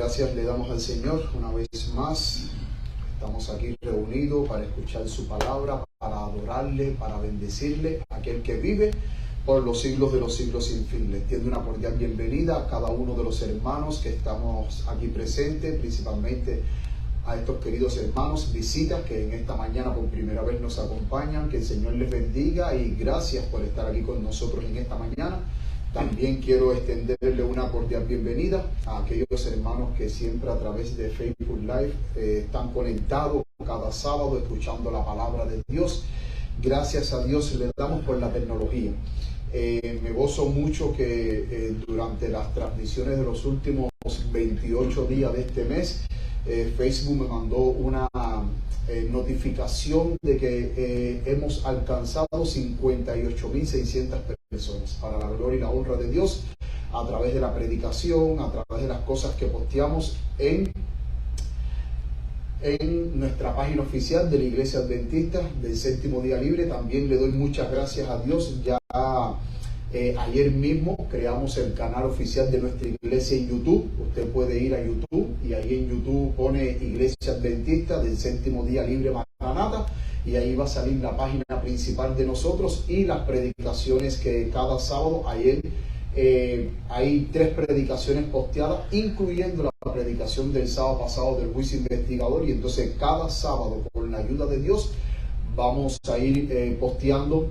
Gracias le damos al Señor una vez más. Estamos aquí reunidos para escuchar su palabra, para adorarle, para bendecirle, aquel que vive por los siglos de los siglos sin fin. Les tiendo una cordial bienvenida a cada uno de los hermanos que estamos aquí presentes, principalmente a estos queridos hermanos, visitas que en esta mañana por primera vez nos acompañan. Que el Señor les bendiga y gracias por estar aquí con nosotros en esta mañana. También quiero extenderle una cordial bienvenida a aquellos hermanos que siempre a través de Facebook Live están conectados cada sábado escuchando la palabra de Dios. Gracias a Dios le damos por la tecnología. Me gozo mucho que durante las transmisiones de los últimos 28 días de este mes, Facebook me mandó una notificación de que hemos alcanzado 58.600 personas, para la gloria y la honra de Dios, a través de la predicación, a través de las cosas que posteamos en nuestra página oficial de la Iglesia Adventista del Séptimo Día Libre. También le doy muchas gracias a Dios. Ya ayer mismo creamos el canal oficial de nuestra iglesia en YouTube. Usted puede ir a YouTube y ahí en YouTube pone Iglesia Adventista del Séptimo Día Libre Maranata y ahí va a salir la página principal de nosotros y las predicaciones que cada sábado. Ayer hay 3 predicaciones posteadas, incluyendo la predicación del sábado pasado del juicio investigador, y entonces cada sábado, con la ayuda de Dios, vamos a ir posteando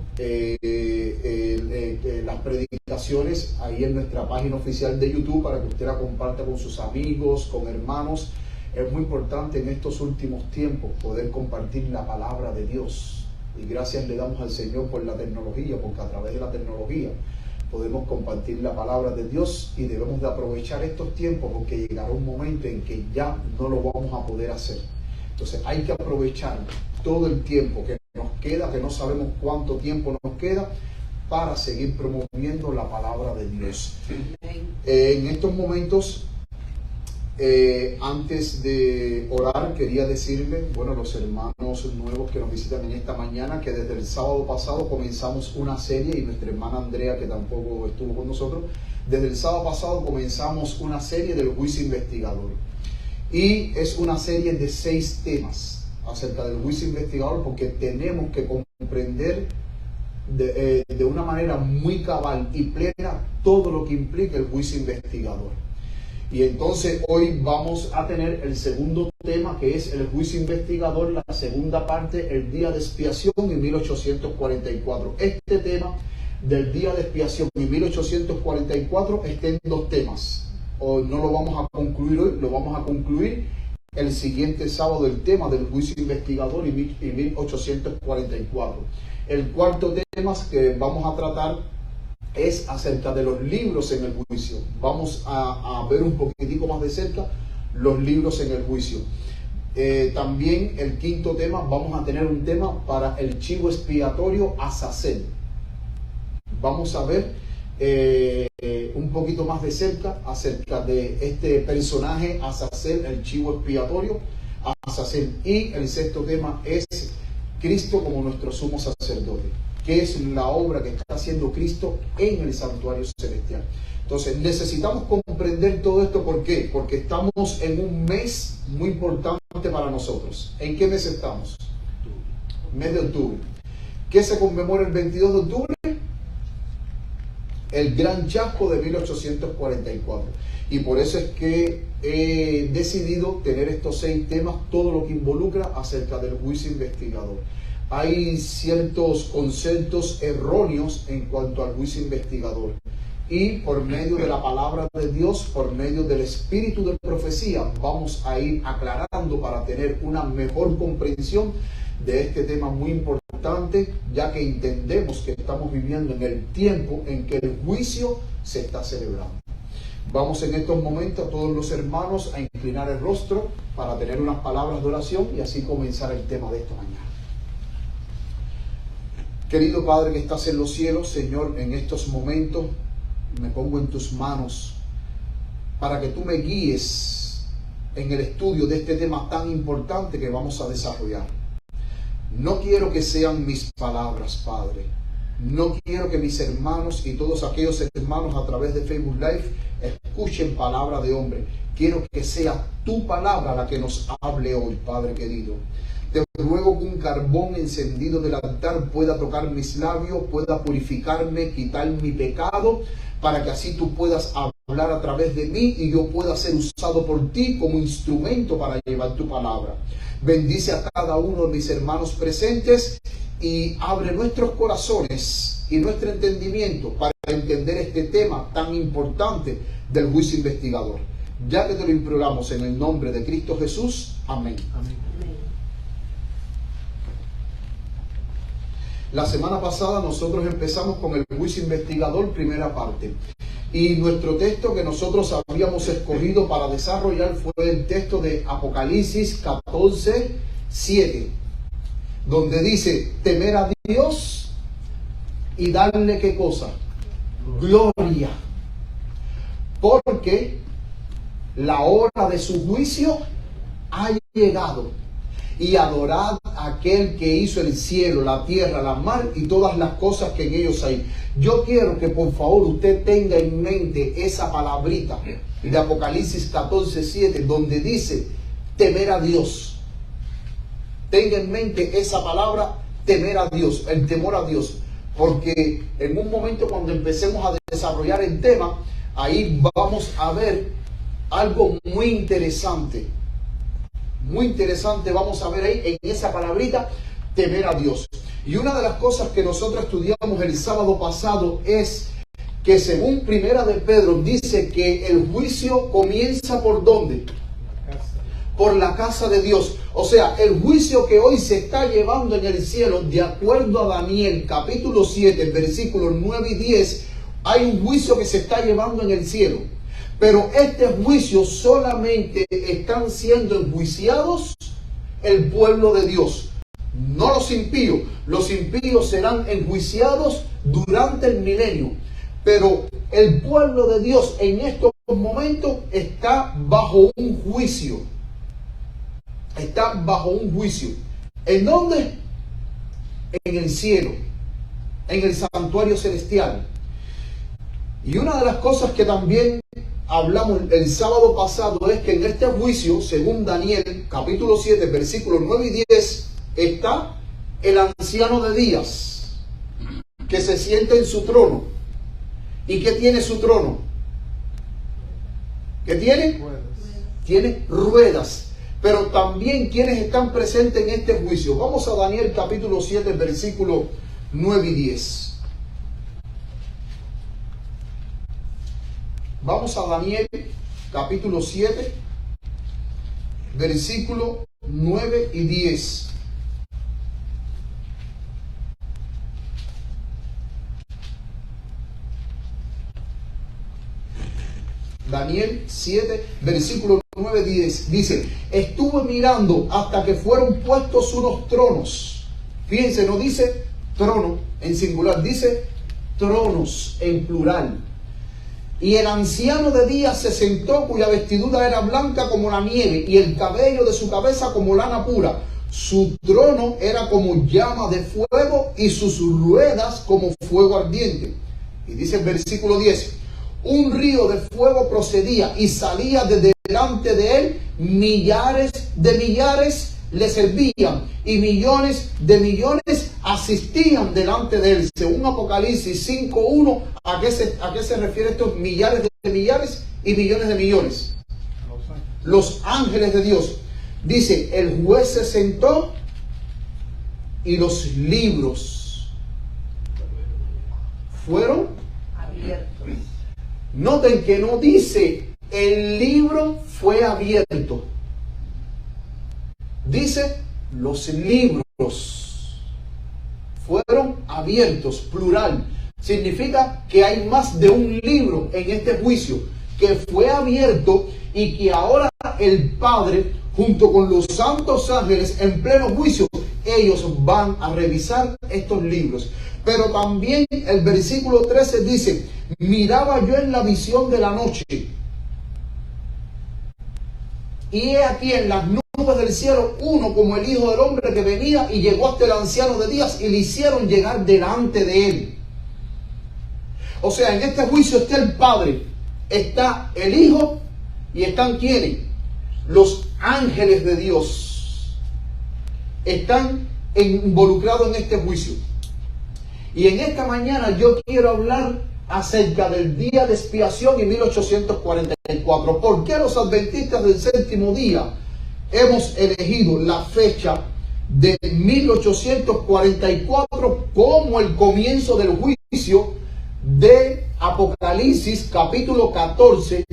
las predicaciones ahí en nuestra página oficial de YouTube para que usted la comparta con sus amigos, con hermanos. Es muy importante en estos últimos tiempos poder compartir la palabra de Dios. Y gracias le damos al Señor por la tecnología, porque a través de la tecnología podemos compartir la palabra de Dios, y debemos de aprovechar estos tiempos, porque llegará un momento en que ya no lo vamos a poder hacer. Entonces hay que aprovechar todo el tiempo que nos queda, que no sabemos cuánto tiempo nos queda, para seguir promoviendo la palabra de Dios. En estos momentos, antes de orar, quería decirle, bueno, los hermanos nuevos que nos visitan en esta mañana, que desde el sábado pasado comenzamos una serie, y nuestra hermana Andrea, que tampoco estuvo con nosotros, desde el sábado pasado comenzamos una serie del juicio investigador. Y es una serie de 6 temas acerca del juicio investigador, porque tenemos que comprender de una manera muy cabal y plena todo lo que implica el juicio investigador. Y entonces hoy vamos a tener el segundo tema, que es el juicio investigador, la segunda parte, el día de expiación en 1844. Este tema del día de expiación en 1844 está en 2 temas. Hoy no lo vamos a concluir hoy, lo vamos a concluir el siguiente sábado, el tema del juicio investigador y 1844. El cuarto tema que vamos a tratar es acerca de los libros en el juicio. Vamos a ver un poquitico más de cerca los libros en el juicio. También el quinto tema, vamos a tener un tema para el chivo expiatorio Azazel. Vamos a ver un poquito más de cerca acerca de este personaje Azazel, el chivo expiatorio Azazel. Y el sexto tema es Cristo como nuestro sumo sacerdote, que es la obra que está haciendo Cristo en el santuario celestial. Entonces necesitamos comprender todo esto. ¿Por qué? Porque estamos en un mes muy importante para nosotros. ¿En qué mes estamos? Mes de octubre. ¿Qué se conmemora el 22 de octubre? El gran chasco de 1844. Y por eso es que he decidido tener estos 6 temas, todo lo que involucra acerca del juicio investigador. Hay ciertos conceptos erróneos en cuanto al juicio investigador, y por medio de la palabra de Dios, por medio del espíritu de profecía, vamos a ir aclarando para tener una mejor comprensión de este tema muy importante, ya que entendemos que estamos viviendo en el tiempo en que el juicio se está celebrando. Vamos en estos momentos a todos los hermanos a inclinar el rostro para tener unas palabras de oración y así comenzar el tema de esta mañana. Querido Padre que estás en los cielos, Señor, en estos momentos me pongo en tus manos para que tú me guíes en el estudio de este tema tan importante que vamos a desarrollar. No quiero que sean mis palabras, Padre. No quiero que mis hermanos y todos aquellos hermanos a través de Facebook Live escuchen palabra de hombre. quiero que sea tu palabra la que nos hable hoy, Padre querido. Te ruego que un carbón encendido del altar pueda tocar mis labios, pueda purificarme, quitar mi pecado, para que así tú puedas hablar a través de mí y yo pueda ser usado por ti como instrumento para llevar tu palabra. Bendice a cada uno de mis hermanos presentes y abre nuestros corazones y nuestro entendimiento para entender este tema tan importante del juicio investigador. Ya que te lo imploramos en el nombre de Cristo Jesús. Amén. Amén. La semana pasada nosotros empezamos con el juicio investigador, primera parte. Y nuestro texto que nosotros habíamos escogido para desarrollar fue el texto de Apocalipsis 14:7, donde dice: temer a Dios y darle ¿qué cosa? Gloria. Porque la hora de su juicio ha llegado. Y adorad a aquel que hizo el cielo, la tierra, la mar y todas las cosas que en ellos hay. Yo quiero que por favor usted tenga en mente esa palabrita de Apocalipsis 14:7, donde dice temer a Dios. Tenga en mente esa palabra, temer a Dios, el temor a Dios. Porque en un momento cuando empecemos a desarrollar el tema, ahí vamos a ver algo muy interesante. Muy interesante vamos a ver ahí en esa palabrita, temer a Dios. Y una de las cosas que nosotros estudiamos el sábado pasado es que según Primera de Pedro dice que el juicio comienza ¿por dónde? Por la casa de Dios. O sea, el juicio que hoy se está llevando en el cielo, de acuerdo a Daniel capítulo 7, versículos 9 y 10, hay un juicio que se está llevando en el cielo. Pero este juicio solamente están siendo enjuiciados el pueblo de Dios, no los impíos. Los impíos serán enjuiciados durante el milenio. Pero el pueblo de Dios en estos momentos está bajo un juicio. Está bajo un juicio. ¿En dónde? En el cielo, en el santuario celestial. Y una de las cosas que también hablamos el sábado pasado es que en este juicio, según Daniel capítulo 7, versículos 9 y 10, está el anciano de días, que se sienta en su trono. ¿Y qué tiene su trono? ¿Qué tiene? Ruedas. Tiene ruedas. Pero también quienes están presentes en este juicio. Vamos a Daniel capítulo 7, versículos 9 y 10. Vamos a Daniel capítulo 7, versículos 9 y 10. Daniel 7, versículo 9 y 10. Dice: estuve mirando hasta que fueron puestos unos tronos. Fíjense, no dice trono en singular, dice tronos en plural. Y el anciano de días se sentó, cuya vestidura era blanca como la nieve, y el cabello de su cabeza como lana pura. Su trono era como llama de fuego, y sus ruedas como fuego ardiente. Y dice el versículo 10: un río de fuego procedía y salía de delante de él, millares de millares le servían, y millones de millones asistían delante de él. Según Apocalipsis 5:1, ¿a qué se refiere estos millares de millares y millones de millones? Los ángeles de Dios. Dice: el juez se sentó y los libros fueron abiertos. Noten que no dice el libro fue abierto. Dice los libros fueron abiertos, plural. Significa que hay más de un libro en este juicio que fue abierto y que ahora el Padre, junto con los santos ángeles en pleno juicio, ellos van a revisar estos libros. Pero también el versículo 13 dice: miraba yo en la visión de la noche, y he aquí en las nubes del cielo uno como el Hijo del Hombre, que venía y llegó hasta el anciano de días, y le hicieron llegar delante de él. O sea, en este juicio está el Padre, está el Hijo ¿Y están quiénes? Los ángeles de Dios. Están involucrados en este juicio. Y en esta mañana yo quiero hablar acerca del día de expiación en 1844. ¿Por qué los adventistas del séptimo día hemos elegido la fecha de 1844 como el comienzo del juicio de Apocalipsis capítulo 14,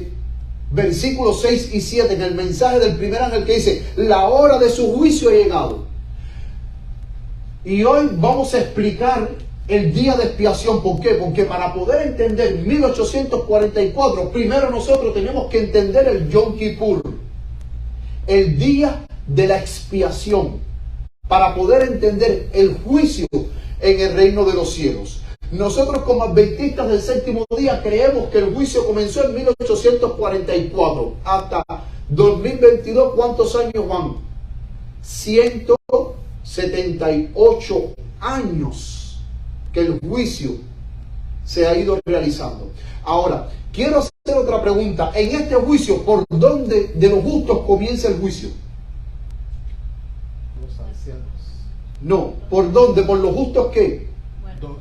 versículos 6 y 7, en el mensaje del primer ángel que dice: la hora de su juicio ha llegado? Y hoy vamos a explicar el día de expiación. ¿Por qué? Porque para poder entender 1844, primero nosotros tenemos que entender el Yom Kippur, el día de la expiación, para poder entender el juicio en el reino de los cielos. Nosotros como adventistas del séptimo día creemos que el juicio comenzó en 1844 hasta 2022. ¿Cuántos años van? 178 años que el juicio se ha ido realizando. Ahora, quiero hacer otra pregunta. En este juicio, ¿por dónde de los justos comienza el juicio? Los ancianos. No, ¿por dónde? ¿Por los justos qué? Muertos.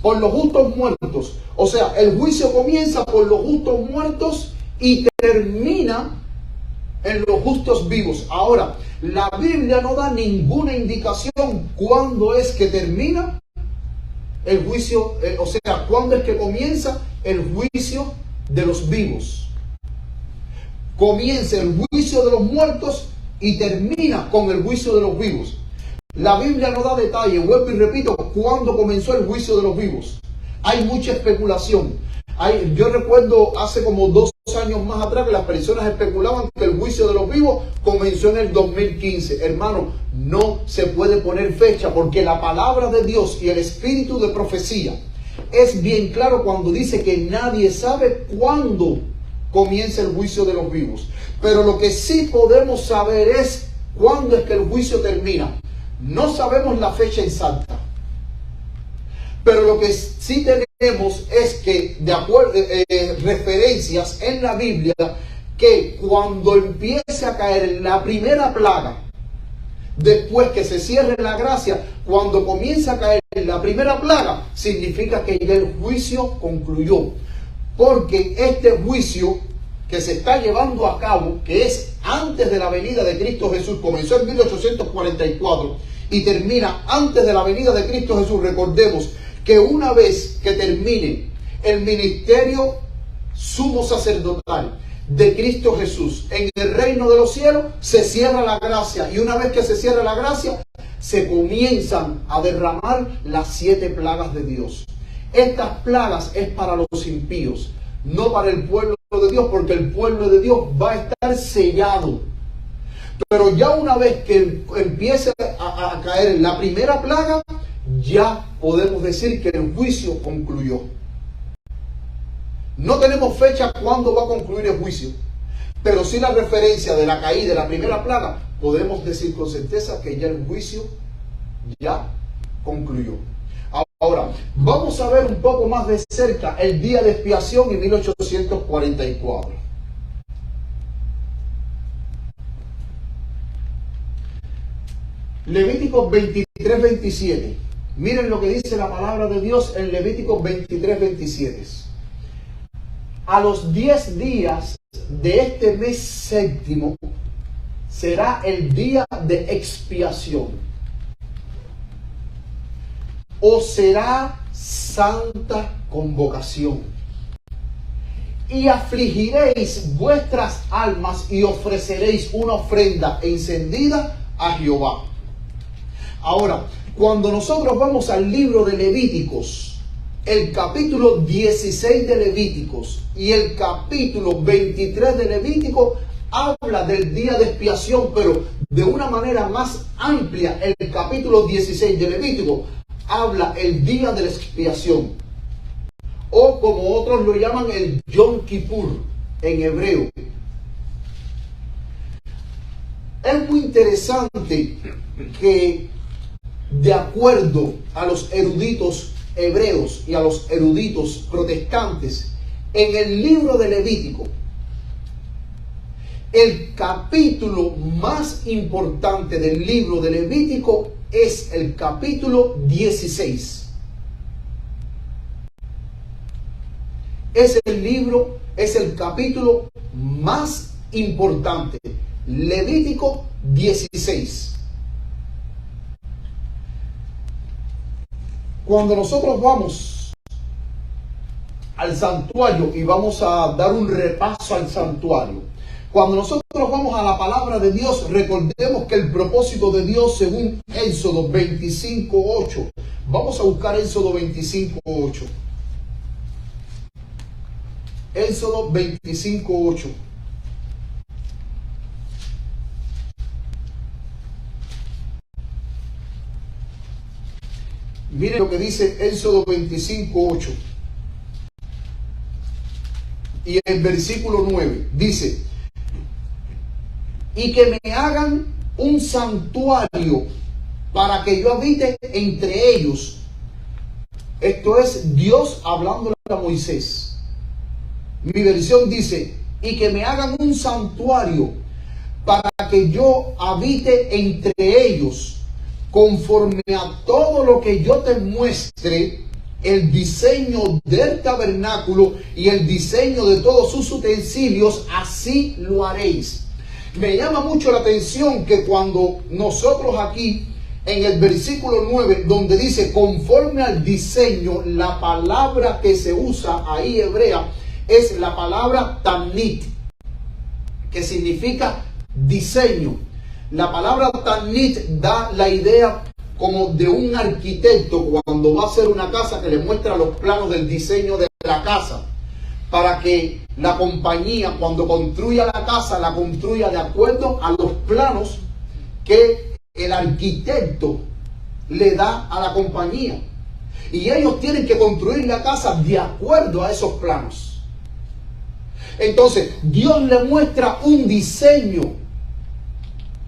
Por los justos muertos. O sea, el juicio comienza por los justos muertos y termina en los justos vivos. Ahora, la Biblia no da ninguna indicación cuándo es que termina el juicio, o sea, cuándo es que comienza el juicio de los vivos. Comienza el juicio de los muertos y termina con el juicio de los vivos. La Biblia no da detalle, vuelvo y repito, cuándo comenzó el juicio de los vivos. Hay mucha especulación. Yo recuerdo hace como 2 años más atrás que las personas especulaban que el juicio de los vivos comenzó en el 2015. Hermano, no se puede poner fecha porque la palabra de Dios y el espíritu de profecía es bien claro cuando dice que nadie sabe cuándo comienza el juicio de los vivos. Pero lo que sí podemos saber es cuándo es que el juicio termina. No sabemos la fecha exacta, pero lo que sí tenemos es que, de acuerdo, referencias en la Biblia, que cuando empiece a caer la primera plaga, después que se cierre la gracia, cuando comienza a caer la primera plaga, significa que ya el juicio concluyó. Porque este juicio que se está llevando a cabo, que es antes de la venida de Cristo Jesús, comenzó en 1844 y termina antes de la venida de Cristo Jesús. Recordemos que una vez que termine el ministerio sumo sacerdotal de Cristo Jesús en el reino de los cielos, se cierra la gracia, y una vez que se cierra la gracia, se comienzan a derramar las 7 plagas de Dios. Estas plagas es para los impíos, no para el pueblo de Dios, porque el pueblo de Dios va a estar sellado. Pero ya una vez que empiece a caer la primera plaga, ya podemos decir que el juicio concluyó. No tenemos fecha cuándo va a concluir el juicio, pero sí la referencia de la caída de la primera plaga, podemos decir con certeza que ya el juicio ya concluyó. Ahora, vamos a ver un poco más de cerca el día de expiación en 1844. Levíticos 23-27. Miren lo que dice la palabra de Dios en Levíticos 23-27. A los 10 días de este mes séptimo será el día de expiación, o será santa convocación, y afligiréis vuestras almas y ofreceréis una ofrenda encendida a Jehová. Ahora, cuando nosotros vamos al libro de Levíticos, el capítulo 16 de Levíticos y el capítulo 23 de Levítico habla del día de expiación, pero de una manera más amplia. El capítulo 16 de Levítico habla el día de la expiación, o como otros lo llaman, el Yom Kippur en hebreo. Es muy interesante que, de acuerdo a los eruditos hebreos y a los eruditos protestantes, en el libro de Levítico El capítulo más importante del libro de Levítico es el capítulo 16. Es el capítulo más importante. Levítico 16. Cuando nosotros vamos al santuario y vamos a dar un repaso al santuario, cuando nosotros vamos a la palabra de Dios, recordemos que el propósito de Dios, según Éxodo 25:8, vamos a buscar Éxodo 25:8. Éxodo 25:8. Miren lo que dice Éxodo 25:8. Y el versículo 9 dice: y que me hagan un santuario para que yo habite entre ellos. Esto es Dios hablándole a Moisés. Mi versión dice: y que me hagan un santuario para que yo habite entre ellos, conforme a todo lo que yo te muestre, el diseño del tabernáculo y el diseño de todos sus utensilios, así lo haréis. Me llama mucho la atención que cuando nosotros aquí en el versículo 9, donde dice conforme al diseño, la palabra que se usa ahí hebrea es la palabra tanit, que significa diseño. La palabra tanit da la idea como de un arquitecto cuando va a hacer una casa, que le muestra los planos del diseño de la casa, para que la compañía, cuando construya la casa, la construya de acuerdo a los planos que el arquitecto le da a la compañía. Y ellos tienen que construir la casa de acuerdo a esos planos. Entonces, Dios le muestra un diseño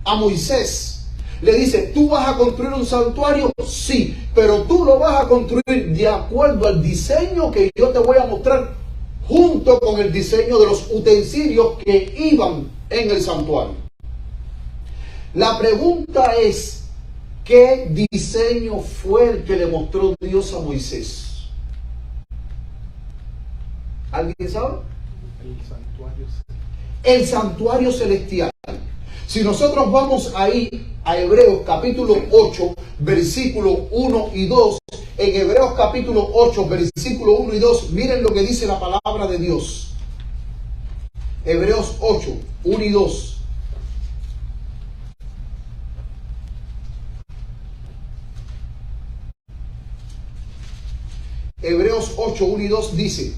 a Moisés. Le dice: ¿tú vas a construir un santuario? Sí, pero tú lo vas a construir de acuerdo al diseño que yo te voy a mostrar, junto con el diseño de los utensilios que iban en el santuario. La pregunta es: ¿qué diseño fue el que le mostró Dios a Moisés? ¿Alguien sabe? El santuario celestial. Si nosotros vamos ahí a Hebreos capítulo 8, versículo 1 y 2, en Hebreos capítulo 8, versículo 1 y 2, miren lo que dice la palabra de Dios. Hebreos 8, 1 y 2. Hebreos 8, 1 y 2 dice,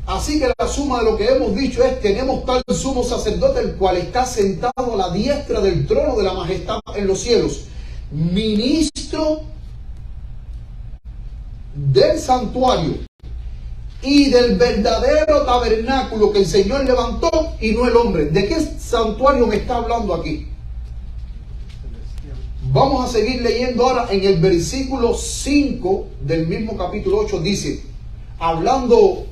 así que la suma de lo que hemos dicho es: tenemos tal sumo sacerdote, el cual está sentado a la diestra del trono de la majestad en los cielos, ministro del santuario y del verdadero tabernáculo que el Señor levantó y no el hombre. ¿De qué santuario me está hablando aquí? Vamos a seguir leyendo ahora en el versículo 5 del mismo capítulo 8. Dice, hablando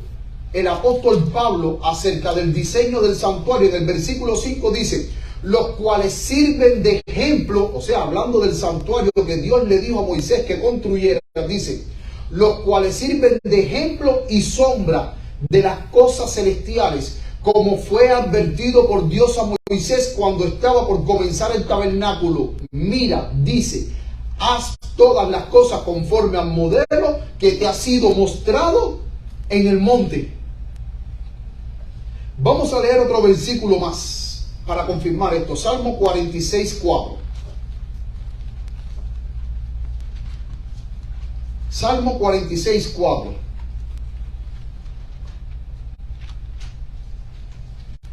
el apóstol Pablo acerca del diseño del santuario, en el versículo 5 dice: los cuales sirven de ejemplo, o sea, hablando del santuario que Dios le dijo a Moisés que construyera, dice: los cuales sirven de ejemplo y sombra de las cosas celestiales, como fue advertido por Dios a Moisés cuando estaba por comenzar el tabernáculo. Mira, dice, haz todas las cosas conforme al modelo que te ha sido mostrado en el monte. Vamos a leer otro versículo más para confirmar esto. Salmo 46, 4. Salmo 46, 4.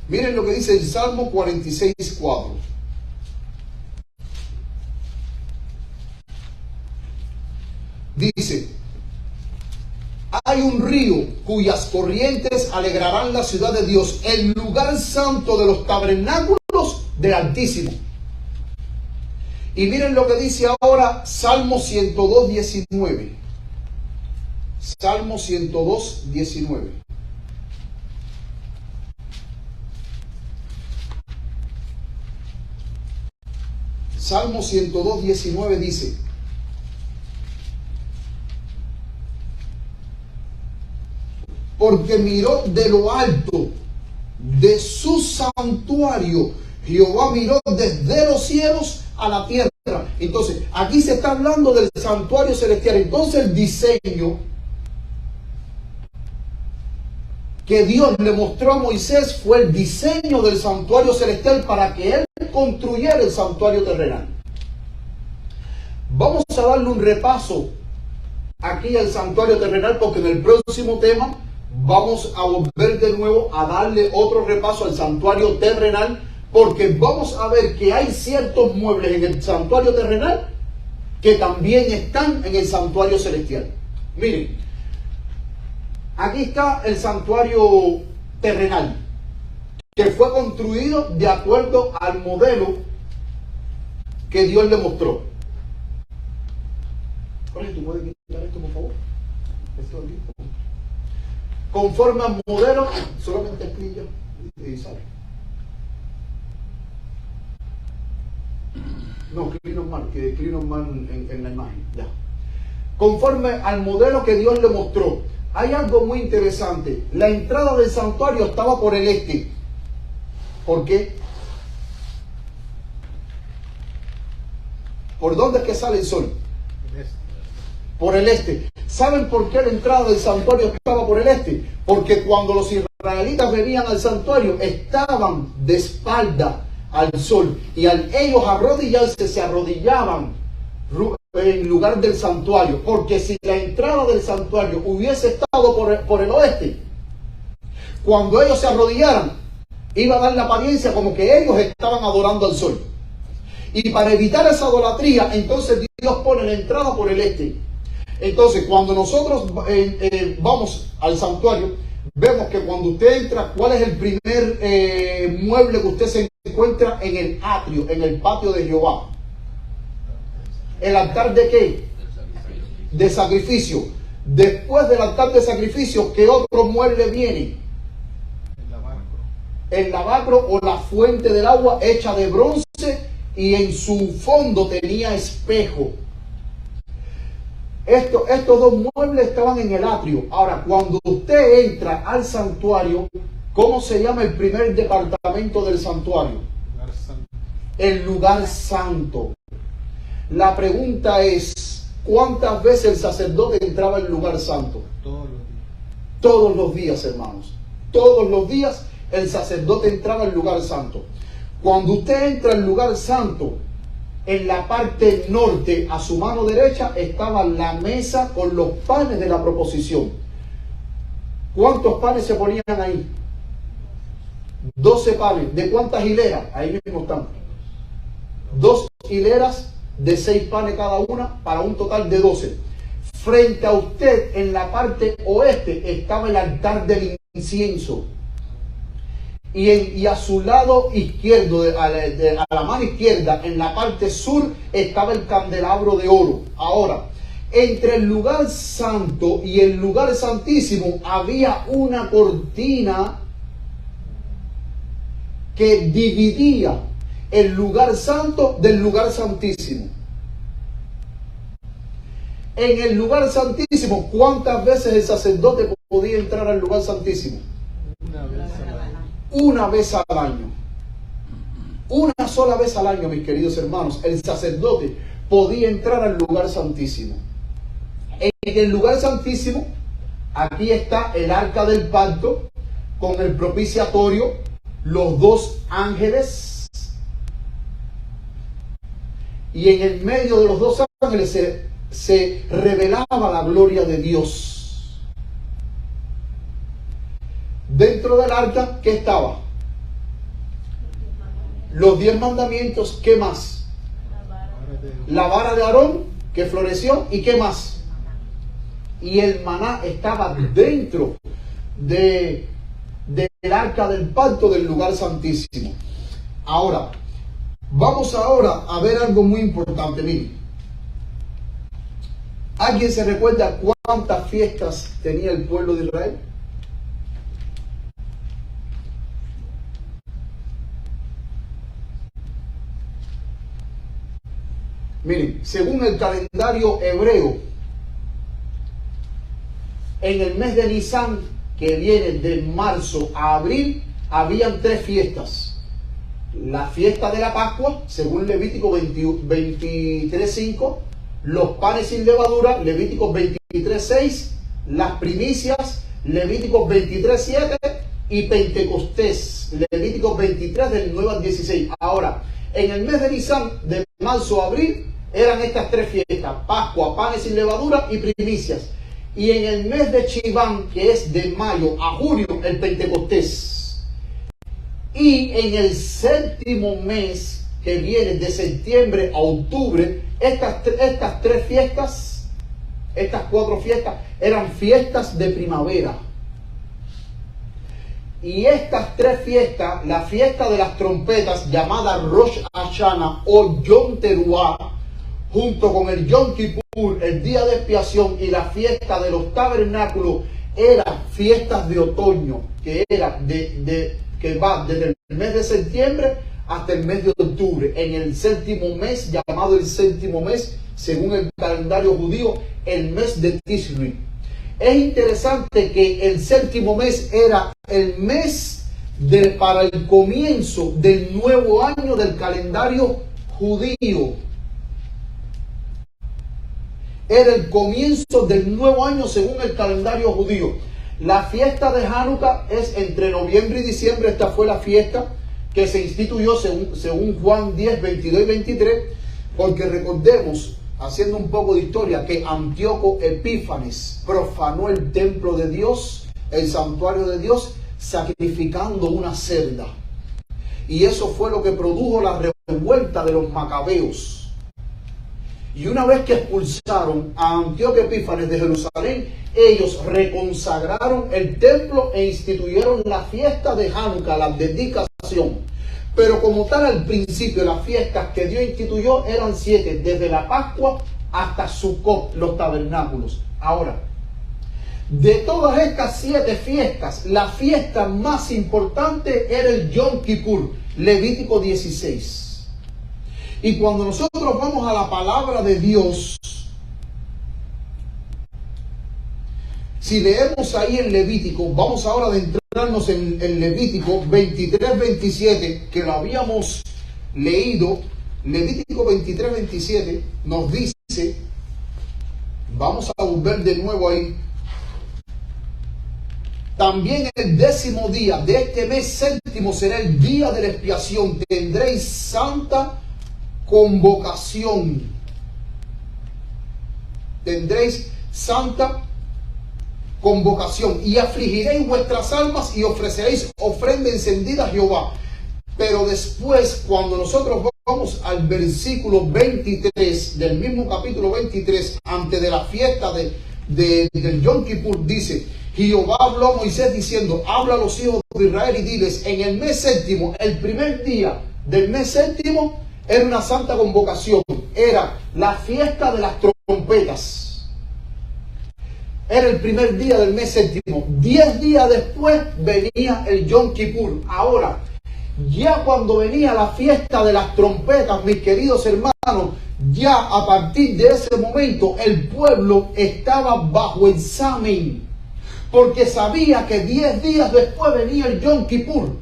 Miren lo que dice el Salmo 46, 4. Dice: hay un río cuyas corrientes alegrarán la ciudad de Dios, el lugar santo de los tabernáculos del Altísimo. Y miren lo que dice ahora Salmo 102, 19. Salmo 102, 19. Salmo 102, 19 dice: porque miró de lo alto de su santuario, Jehová miró desde los cielos a la tierra. Entonces, aquí se está hablando del santuario celestial. Entonces, el diseño que Dios le mostró a Moisés fue el diseño del santuario celestial para que él construyera el santuario terrenal. Vamos a darle un repaso aquí al santuario terrenal, porque en el próximo tema vamos a volver de nuevo a darle otro repaso al santuario terrenal, porque vamos a ver que hay ciertos muebles en el santuario terrenal que también están en el santuario celestial. Miren, aquí está el santuario terrenal, que fue construido de acuerdo al modelo que Dios le mostró. Oye, ¿tú puedes quitar esto, por favor? Esto aquí. Conforme al modelo, solamente escribí y sale. No, escribí normal en la imagen. Ya. Conforme al modelo que Dios le mostró. Hay algo muy interesante. La entrada del santuario estaba por el este. ¿Por qué? ¿Por dónde es que sale el sol? Por el este. ¿Saben por qué la entrada del santuario estaba por el este? Porque cuando los israelitas venían al santuario, estaban de espalda al sol. Y al ellos arrodillarse, se arrodillaban en lugar del santuario. Porque si la entrada del santuario hubiese estado por el oeste, cuando ellos se arrodillaran, iba a dar la apariencia como que ellos estaban adorando al sol. Y para evitar esa idolatría, entonces Dios pone la entrada por el este. Entonces, cuando nosotros vamos al santuario, vemos que cuando usted entra, ¿cuál es el primer mueble que usted se encuentra en el atrio, en el patio de Jehová? ¿El altar de qué? De sacrificio. Después del altar de sacrificio, ¿qué otro mueble viene? El lavacro o la fuente del agua hecha de bronce, y en su fondo tenía espejo. Estos dos muebles estaban en el atrio. Ahora, cuando usted entra al santuario, ¿cómo se llama el primer departamento del santuario? El lugar santo. La pregunta es, ¿cuántas veces el sacerdote entraba al lugar santo? Todos los días. Todos los días, hermanos. Todos los días el sacerdote entraba al lugar santo. Cuando usted entra al lugar santo, en la parte norte, a su mano derecha, estaba la mesa con los panes de la proposición. ¿Cuántos panes se ponían ahí? 12 panes. ¿De cuántas hileras? Ahí mismo están. 2 hileras de 6 panes cada una, para un total de 12. Frente a usted, en la parte oeste, estaba el altar del incienso. Y a su lado izquierdo, a la mano izquierda, en la parte sur, estaba el candelabro de oro. Ahora, entre el lugar santo y el lugar santísimo había una cortina que dividía el lugar santo del lugar santísimo. En el lugar santísimo, ¿cuántas veces el sacerdote podía entrar al lugar santísimo? Una vez al año. Una sola vez al año, mis queridos hermanos, el sacerdote podía entrar al lugar santísimo. En el lugar santísimo, aquí está el arca del pacto con el propiciatorio, los 2 ángeles, y en el medio de los 2 ángeles se revelaba la gloria de Dios. Dentro del arca, ¿qué estaba? Los 10 mandamientos. ¿Qué más? La vara de Aarón que floreció. ¿Y qué más? Y el maná estaba dentro del arca del pacto del lugar santísimo. Ahora, vamos ahora a ver algo muy importante. Miren, ¿alguien se recuerda cuántas fiestas tenía el pueblo de Israel? Miren, según el calendario hebreo, en el mes de Nisan, que viene de marzo a abril, habían 3 fiestas. La fiesta de la Pascua, según Levítico 23:5, los panes sin levadura, Levítico 23:6, las primicias, Levítico 23:7, y Pentecostés, Levítico 23 del 9 al 16. Ahora, en el mes de Nisan, de marzo a abril, eran estas 3 fiestas: Pascua, panes sin levadura y primicias. Y en el mes de Chiván, que es de mayo a junio, el Pentecostés. Y en el 7º mes, que viene de septiembre a octubre, estas 3 fiestas, estas 4 fiestas, eran fiestas de primavera. Y estas 3 fiestas, la fiesta de las trompetas, llamada Rosh Hashanah o Yom Teruah, junto con el Yom Kippur, el día de expiación, y la fiesta de los tabernáculos, eran fiestas de otoño, que eran que va desde el mes de septiembre hasta el mes de octubre, en el 7º mes, llamado el 7º mes, según el calendario judío, el mes de Tishri. Es interesante que el 7º mes era el mes para el comienzo del nuevo año del calendario judío. Era el comienzo del nuevo año según el calendario judío. La fiesta de Hanukkah es entre noviembre y diciembre. Esta fue la fiesta que se instituyó según Juan 10, 22 y 23, porque recordemos, haciendo un poco de historia, que Antíoco Epífanes profanó el templo de Dios, el santuario de Dios, sacrificando una cerda. Y eso fue lo que produjo la revuelta de los macabeos. Y una vez que expulsaron a Antíoco Epífanes de Jerusalén, ellos reconsagraron el templo e instituyeron la fiesta de Hanukkah, la dedicación. Pero como tal, al principio, las fiestas que Dios instituyó eran 7, desde la Pascua hasta Sukkot, los tabernáculos. Ahora, de todas estas 7 fiestas, la fiesta más importante era el Yom Kippur, Levítico 16. Y cuando nosotros vamos a la palabra de Dios, si leemos ahí en Levítico, vamos ahora a adentrarnos en Levítico 23, 27, que lo habíamos leído. Levítico 23, 27 nos dice, vamos a volver de nuevo ahí. También el 10º día de este mes 7º será el día de la expiación. Tendréis santa convocación. Tendréis santa convocación y afligiréis vuestras almas y ofreceréis ofrenda encendida a Jehová. Pero después, cuando nosotros vamos al versículo 23 del mismo capítulo 23, antes de la fiesta del Yom Kippur, dice: Jehová habló a Moisés diciendo, habla a los hijos de Israel y diles, en el mes 7º, el primer día del mes 7º, era una santa convocación, era la fiesta de las trompetas. Era el primer día del mes 7º. 10 días después venía el Yom Kippur. Ahora, ya cuando venía la fiesta de las trompetas, mis queridos hermanos, ya a partir de ese momento el pueblo estaba bajo examen, porque sabía que 10 días después venía el Yom Kippur,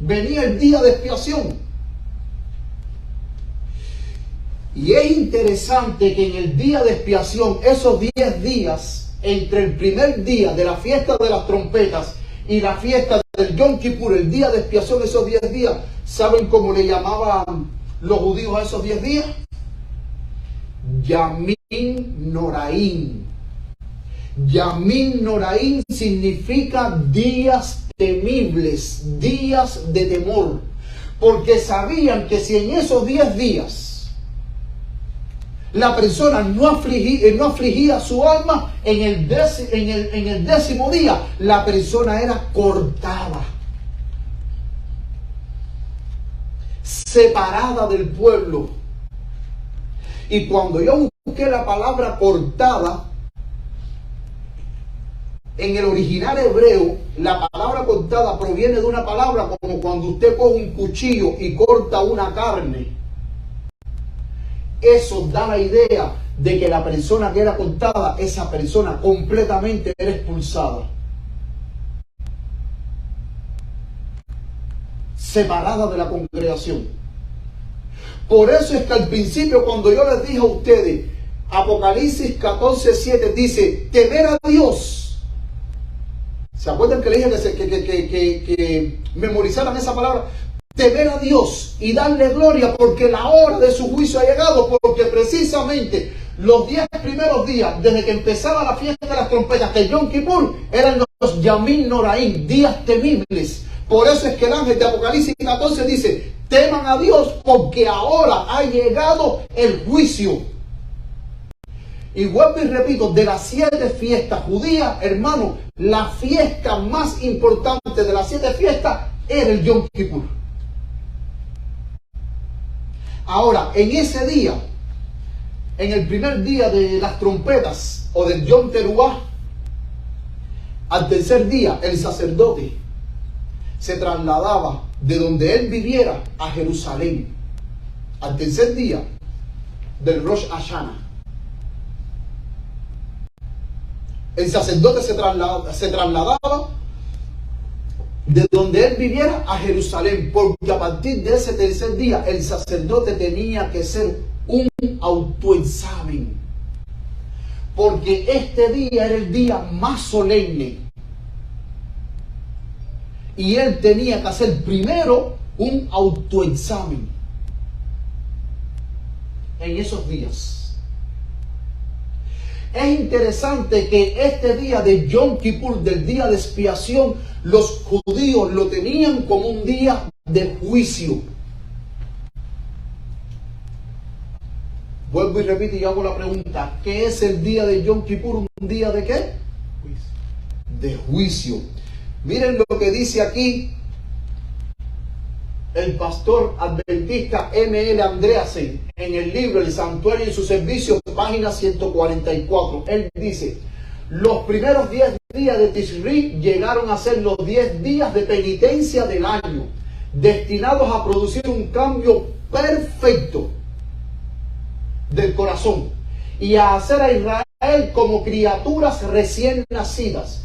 venía el día de expiación. Y es interesante que en el día de expiación, esos 10 días, entre el primer día de la fiesta de las trompetas y la fiesta del Yom Kippur, el día de expiación, esos 10 días, ¿saben cómo le llamaban los judíos a esos 10 días? Yamim Noraim. Yamim Noraim significa días temibles, días de temor, porque sabían que si en esos 10 días la persona no afligía su alma, en el 10º día la persona era cortada, separada del pueblo. Y cuando yo busqué la palabra cortada, En el original hebreo, la palabra cortada proviene de una palabra como cuando usted coge un cuchillo y corta una carne. Eso da la idea de que la persona que era cortada, esa persona completamente era expulsada, separada de la congregación. Por eso es que al principio, cuando yo les dije a ustedes, Apocalipsis 14:7 dice, temer a Dios. ¿Se acuerdan que le dije que memorizaran esa palabra? Temer a Dios y darle gloria, porque la hora de su juicio ha llegado, porque precisamente los 10 primeros días, desde que empezaba la fiesta de las trompetas, que Yom Kippur, eran los Yamim Noraim, días temibles. Por eso es que el ángel de Apocalipsis 14 dice, teman a Dios, porque ahora ha llegado el juicio. Y vuelvo y repito, de las 7 fiestas judías, hermano, la fiesta más importante de las 7 fiestas era el Yom Kippur. Ahora, en ese día, en el primer día de las trompetas o del Yom Teruah, al tercer día el sacerdote se trasladaba de donde él viviera a Jerusalén. Al tercer día del Rosh Hashanah, el sacerdote se trasladaba de donde él viviera a Jerusalén, porque a partir de ese tercer día el sacerdote tenía que hacer un autoexamen, porque este día era el día más solemne y él tenía que hacer primero un autoexamen en esos días. Es interesante que este día de Yom Kippur, del día de expiación, los judíos lo tenían como un día de juicio. Vuelvo y repito y hago la pregunta, ¿qué es el día de Yom Kippur? ¿Un día de qué? De juicio. Miren lo que dice aquí el pastor adventista M.L. Andreasen en el libro El Santuario y su Servicio, página 144. Él dice, los primeros 10 días de Tishri llegaron a ser los 10 días de penitencia del año, destinados a producir un cambio perfecto del corazón y a hacer a Israel como criaturas recién nacidas,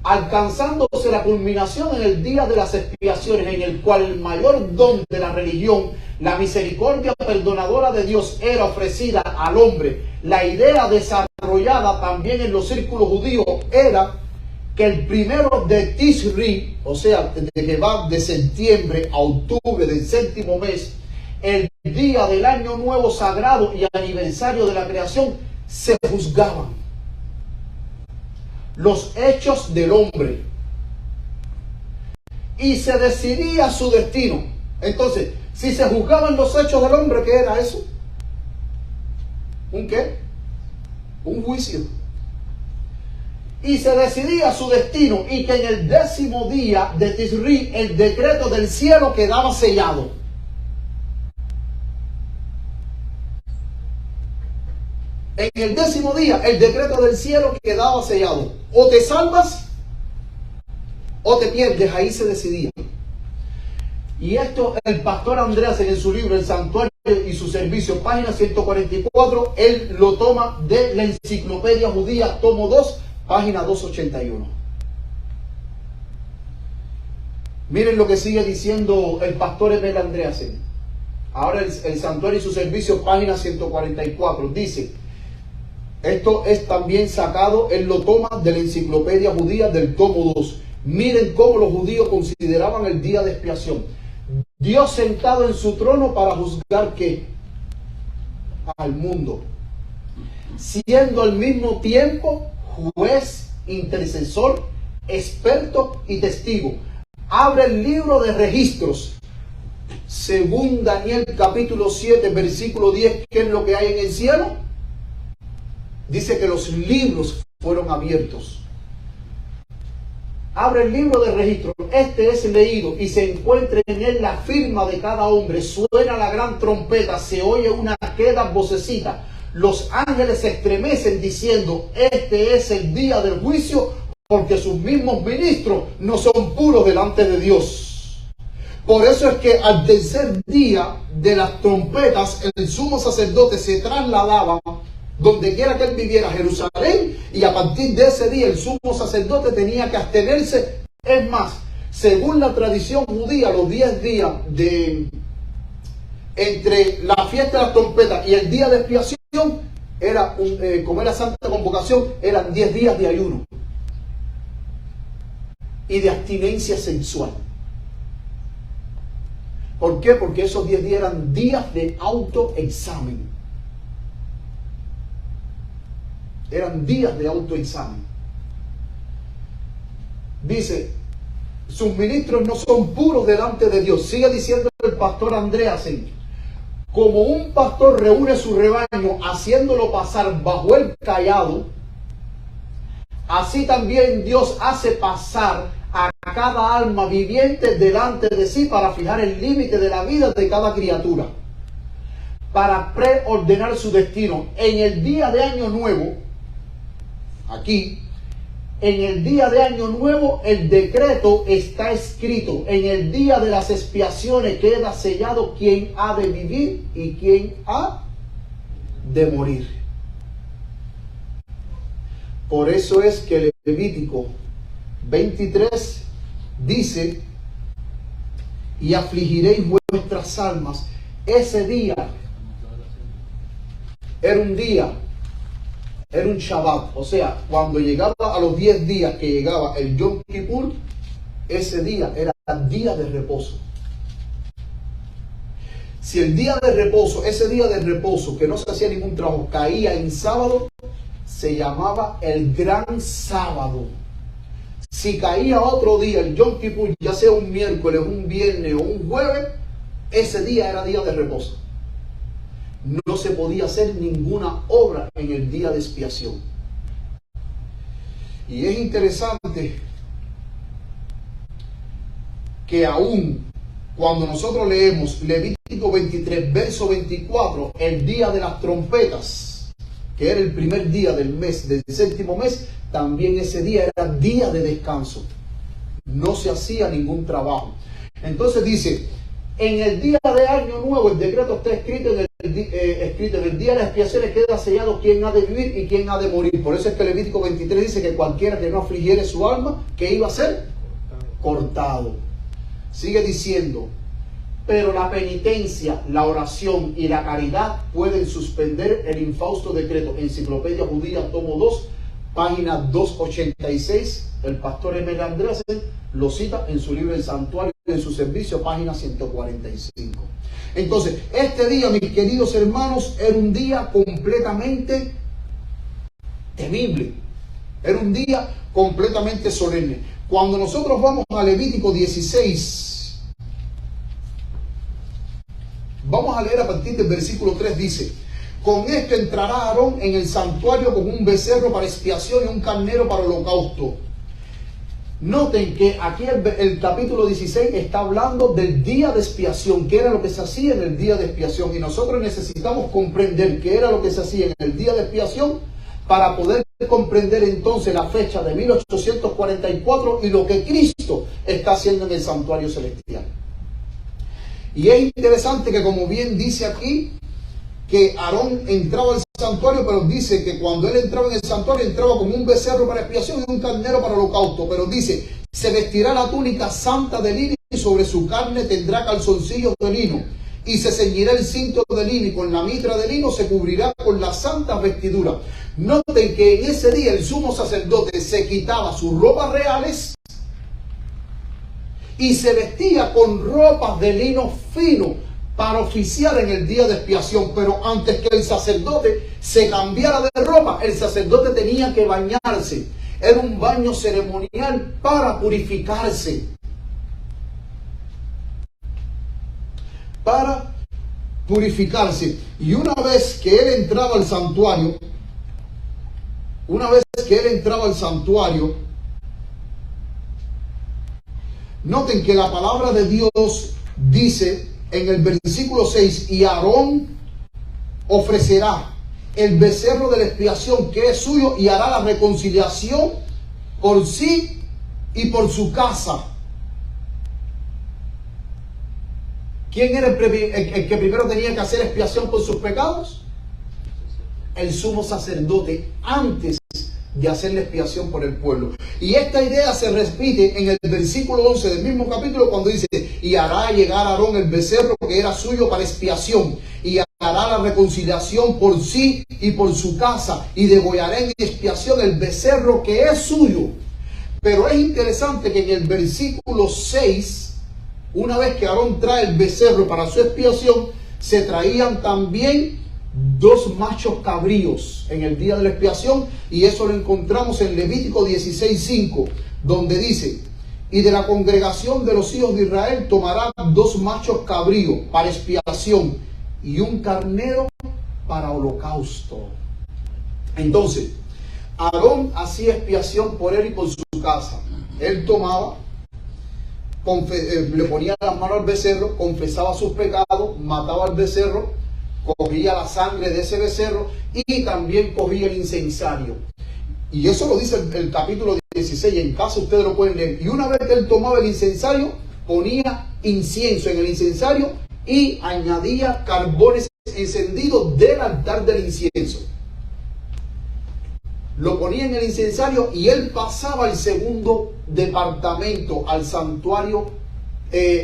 alcanzándose la culminación en el día de las expiaciones, en el cual el mayor don de la religión, la misericordia perdonadora de Dios, era ofrecida al hombre. La idea desarrollada también en los círculos judíos era que el primero de Tishri, o sea, desde que va de septiembre a octubre del séptimo mes, el día del año nuevo sagrado y aniversario de la creación, se juzgaban los hechos del hombre y se decidía su destino. Entonces, si se juzgaban los hechos del hombre, ¿qué era eso? ¿Un qué? Un juicio. Y se decidía su destino, y que en el 10º día de Tishri el decreto del cielo quedaba sellado. En el 10º día el decreto del cielo quedaba sellado. O te salvas o te pierdes. Ahí se decidía. Y esto el pastor Andreas en su libro El Santuario y su Servicio, página 144, él lo toma de la Enciclopedia Judía, tomo 2, página 281. Miren lo que sigue diciendo el pastor M.L. Andreasen. Ahora el Santuario y su Servicio, página 144, dice: esto es también sacado, él lo toma de la Enciclopedia Judía del tomo 2. Miren cómo los judíos consideraban el día de expiación. Dios sentado en su trono para juzgar ¿qué? Al mundo, siendo al mismo tiempo juez, intercesor, experto y testigo. Abre el libro de registros. Según Daniel capítulo 7, versículo 10, ¿qué es lo que hay en el cielo? Dice que los libros fueron abiertos. Abre el libro de registro. Este es leído y se encuentra en él la firma de cada hombre. Suena la gran trompeta, se oye una queda vocecita. Los ángeles se estremecen diciendo: este es el día del juicio, porque sus mismos ministros no son puros delante de Dios. Por eso es que al tercer día de las trompetas, el sumo sacerdote se trasladaba donde quiera que él viviera, a Jerusalén, y a partir de ese día el sumo sacerdote tenía que abstenerse. Es más, según la tradición judía, los 10 días entre la fiesta de las trompetas y el día de expiación, era como era Santa Convocación, eran 10 días de ayuno y de abstinencia sexual. ¿Por qué? Porque esos 10 días eran días de autoexamen. Eran días de autoexamen. Dice, sus ministros no son puros delante de Dios. Sigue diciendo el pastor Andreasen, como un pastor reúne su rebaño haciéndolo pasar bajo el cayado, así también Dios hace pasar a cada alma viviente delante de sí para fijar el límite de la vida de cada criatura, para preordenar su destino. En el día de Año Nuevo, aquí, en el día de Año Nuevo, el decreto está escrito. En el día de las expiaciones queda sellado quién ha de vivir y quién ha de morir. Por eso es que el Levítico 23 dice, y afligiréis vuestras almas. Ese día era un día, era un Shabbat, o sea, cuando llegaba a los 10 días que llegaba el Yom Kippur, ese día era día de reposo. Si el día de reposo, ese día de reposo que no se hacía ningún trabajo, caía en sábado, se llamaba el Gran Sábado. Si caía otro día, el Yom Kippur, ya sea un miércoles, un viernes o un jueves, ese día era día de reposo. No se podía hacer ninguna obra en el día de expiación. Y es interesante que aún cuando nosotros leemos Levítico 23, verso 24, el día de las trompetas, que era el primer día del mes, del séptimo mes, también ese día era día de descanso. No se hacía ningún trabajo. Entonces dice, en el día de Año Nuevo, el decreto está escrito en el día de las expiaciones queda sellado quién ha de vivir y quién ha de morir. Por eso es que Levítico 23 dice que cualquiera que no afligiere su alma, ¿qué iba a ser? Cortado. Sigue diciendo, pero la penitencia, la oración y la caridad pueden suspender el infausto decreto. Enciclopedia Judía, tomo 2, página 286. El pastor M. Andreasen lo cita en su libro El Santuario en su servicio, página 145. Entonces, este día, mis queridos hermanos, era un día completamente temible. Era un día completamente solemne. Cuando nosotros vamos a Levítico 16, vamos a leer a partir del versículo 3, dice, con esto entrará Aarón en el santuario con un becerro para expiación y un carnero para holocausto. Noten que aquí el capítulo 16 está hablando del día de expiación, que era lo que se hacía en el día de expiación. Y nosotros necesitamos comprender qué era lo que se hacía en el día de expiación para poder comprender entonces la fecha de 1844 y lo que Cristo está haciendo en el santuario celestial. Y es interesante que, como bien dice aquí, que Aarón entraba al santuario, pero dice que cuando él entraba en el santuario entraba como un becerro para expiación y un carnero para holocausto. Pero dice, se vestirá la túnica santa de lino y sobre su carne tendrá calzoncillos de lino y se ceñirá el cinto de lino y con la mitra de lino se cubrirá con las santas vestiduras. Noten que en ese día el sumo sacerdote se quitaba sus ropas reales y se vestía con ropas de lino fino para oficiar en el día de expiación. Pero antes que el sacerdote se cambiara de ropa, el sacerdote tenía que bañarse. Era un baño ceremonial para purificarse. Para purificarse. Y una vez que él entraba al santuario, noten que la palabra de Dios dice en el versículo 6, y Aarón ofrecerá el becerro de la expiación que es suyo y hará la reconciliación por sí y por su casa. ¿Quién era el que primero tenía que hacer expiación por sus pecados? El sumo sacerdote, antes de hacer la expiación por el pueblo. Y esta idea se repite en el versículo 11 del mismo capítulo, cuando dice: y hará llegar a Aarón el becerro que era suyo para expiación, y hará la reconciliación por sí y por su casa, y degollará en expiación el becerro que es suyo. Pero es interesante que en el versículo 6, una vez que Aarón trae el becerro para su expiación, se traían también 2 machos cabríos en el día de la expiación, y eso lo encontramos en Levítico 16:5, donde dice: y de la congregación de los hijos de Israel tomará 2 machos cabríos para expiación y un carnero para holocausto. Entonces, Aarón hacía expiación por él y por su casa. Él tomaba, le ponía las manos al becerro, confesaba sus pecados, mataba al becerro, cogía la sangre de ese becerro y también cogía el incensario. Y eso lo dice el capítulo 16, en caso ustedes lo pueden leer. Y una vez que él tomaba el incensario, ponía incienso en el incensario y añadía carbones encendidos del altar del incienso. Lo ponía en el incensario y él pasaba al segundo departamento, al santuario,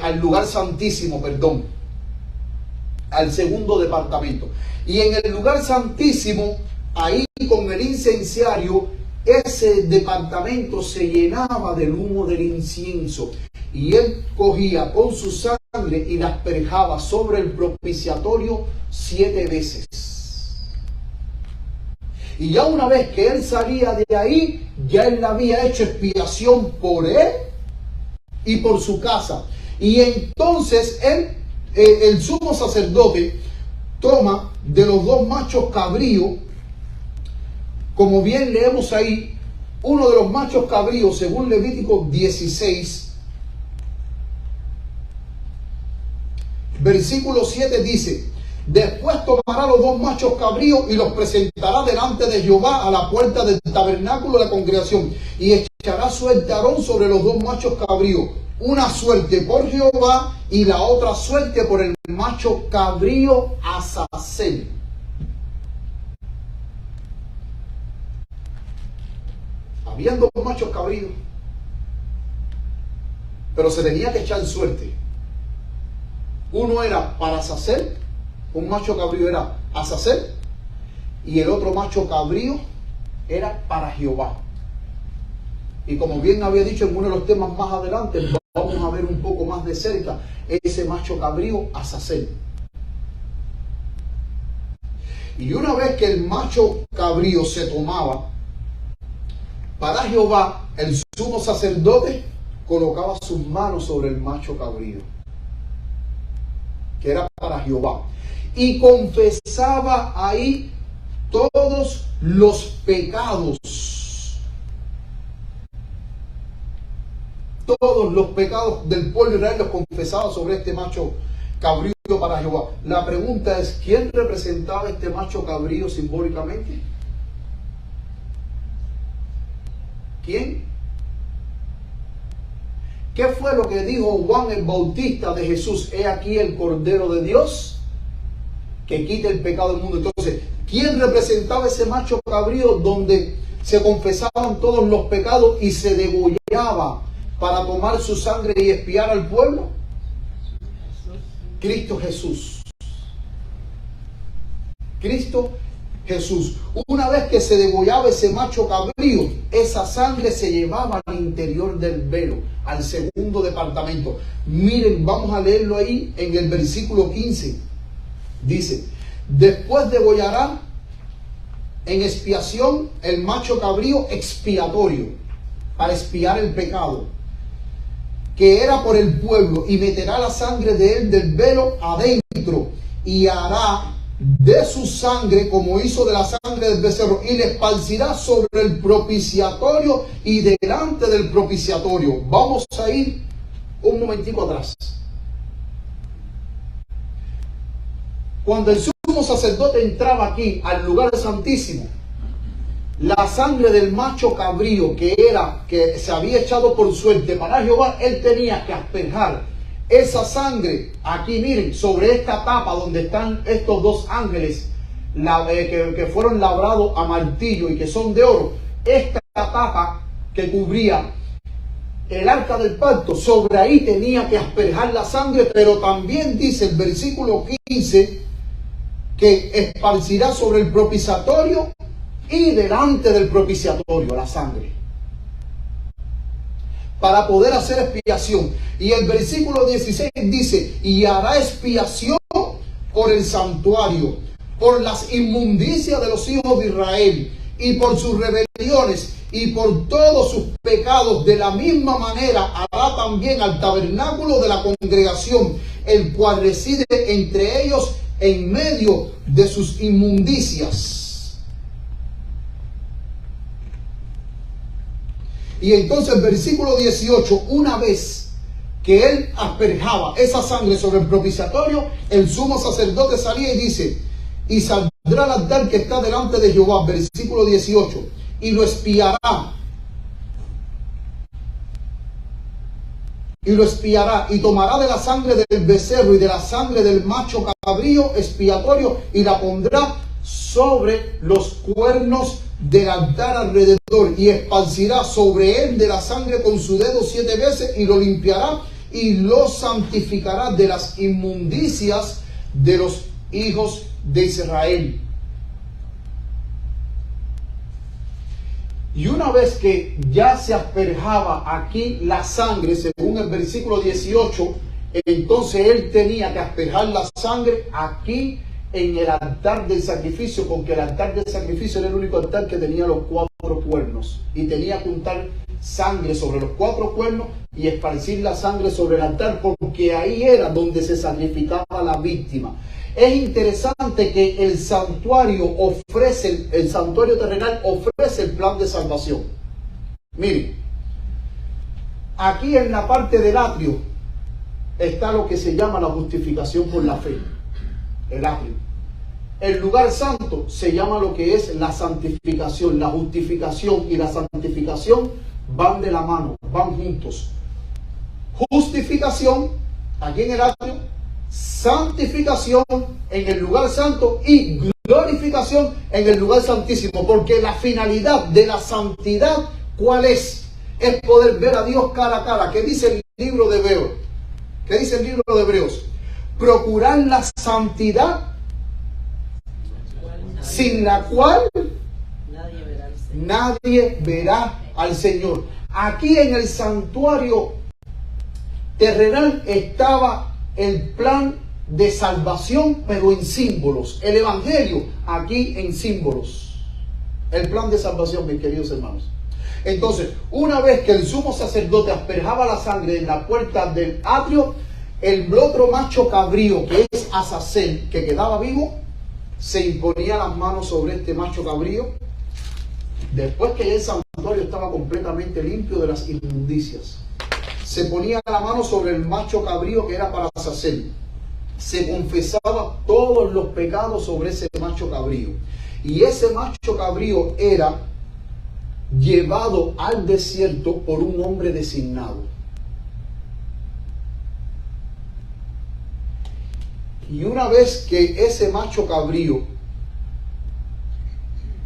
al lugar santísimo, perdón, al segundo departamento. Y en el lugar santísimo, ahí con el incensario, ese departamento se llenaba del humo del incienso. Y él cogía con su sangre y la asperjaba sobre el propiciatorio 7 veces. Y ya una vez que él salía de ahí, ya él había hecho expiación por él y por su casa. Y entonces él, el sumo sacerdote, toma de los 2 machos cabríos, como bien leemos ahí, uno de los machos cabríos, según Levítico 16, versículo 7 dice: después tomará los 2 machos cabríos y los presentará delante de Jehová a la puerta del tabernáculo de la congregación, y echará suerte a Aarón sobre los 2 machos cabríos, una suerte por Jehová y la otra suerte por el macho cabrío Azazel. Habían 2 machos cabríos, pero se tenía que echar suerte. Uno era para Azazel, un macho cabrío era Azazel, y el otro macho cabrío era para Jehová. Y como bien había dicho en uno de los temas más adelante, vamos a ver un poco más de cerca ese macho cabrío Azazel. Y una vez que el macho cabrío se tomaba para Jehová, el sumo sacerdote colocaba sus manos sobre el macho cabrío, que era para Jehová, y confesaba ahí todos los pecados. Todos los pecados del pueblo de Israel los confesaba sobre este macho cabrío para Jehová. La pregunta es: ¿quién representaba este macho cabrío simbólicamente? ¿Quién? ¿Qué fue lo que dijo Juan el Bautista de Jesús? He aquí el Cordero de Dios que quita el pecado del mundo. Entonces, ¿quién representaba ese macho cabrío donde se confesaban todos los pecados y se degollaba para tomar su sangre y expiar al pueblo? Cristo Jesús. Cristo Jesús. Una vez que se degollaba ese macho cabrío, esa sangre se llevaba al interior del velo, al segundo departamento. Miren, vamos a leerlo ahí en el versículo 15. Dice: después degollará en expiación el macho cabrío expiatorio, para expiar el pecado que era por el pueblo, y meterá la sangre de él del velo adentro, y hará de su sangre como hizo de la sangre del becerro, y le esparcirá sobre el propiciatorio y delante del propiciatorio. Vamos a ir un momentico atrás. Cuando el sumo sacerdote entraba aquí al lugar santísimo, la sangre del macho cabrío que se había echado por suerte para Jehová, él tenía que asperjar esa sangre aquí, miren, sobre esta tapa donde están estos dos ángeles que fueron labrados a martillo y que son de oro. Esta tapa que cubría el arca del pacto, sobre ahí tenía que asperjar la sangre, pero también dice el versículo 15 que esparcirá sobre el propiciatorio y delante del propiciatorio la sangre, para poder hacer expiación. Y el versículo 16 dice, y hará expiación por el santuario, por las inmundicias de los hijos de Israel, y por sus rebeliones, y por todos sus pecados. De la misma manera hará también al tabernáculo de la congregación, el cual reside entre ellos en medio de sus inmundicias. Y entonces el versículo 18, una vez que él asperjaba esa sangre sobre el propiciatorio, el sumo sacerdote salía y dice, y saldrá al altar que está delante de Jehová, versículo 18, y lo espiará. Y lo espiará, y tomará de la sangre del becerro y de la sangre del macho cabrío expiatorio, y la pondrá sobre los cuernos del altar alrededor, y esparcirá sobre él de la sangre con su dedo 7 veces, y lo limpiará, y lo santificará de las inmundicias de los hijos de Israel. Y una vez que ya se asperjaba aquí la sangre, según el versículo 18, entonces él tenía que asperjar la sangre aquí en el altar del sacrificio, porque el altar del sacrificio era el único altar que tenía los 4 cuernos, y tenía que untar sangre sobre los 4 cuernos y esparcir la sangre sobre el altar, porque ahí era donde se sacrificaba la víctima. Es interesante que el santuario terrenal ofrece el plan de salvación. Miren, aquí en la parte del atrio está lo que se llama la justificación por la fe, el atrio. El lugar santo se llama lo que es la santificación. La justificación y la santificación van de la mano, van juntos. Justificación aquí en el atrio, santificación en el lugar santo y glorificación en el lugar santísimo, porque la finalidad de la santidad, ¿cuál es? Es poder ver a Dios cara a cara. ¿Qué dice el libro de Hebreos? ¿Qué dice el libro de Hebreos? Procurar la santidad, sin la cual nadie verá al Señor. Aquí en el santuario terrenal estaba el plan de salvación, pero en símbolos. El evangelio aquí en símbolos. El plan de salvación, mis queridos hermanos. Entonces, una vez que el sumo sacerdote asperjaba la sangre en la puerta del atrio, el otro macho cabrío, que es Azazel, que quedaba vivo, se imponía las manos sobre este macho cabrío, después que el santuario estaba completamente limpio de las inmundicias. Se ponía la mano sobre el macho cabrío que era para Azazel. Se confesaba todos los pecados sobre ese macho cabrío. Y ese macho cabrío era llevado al desierto por un hombre designado. Y una vez que ese macho cabrío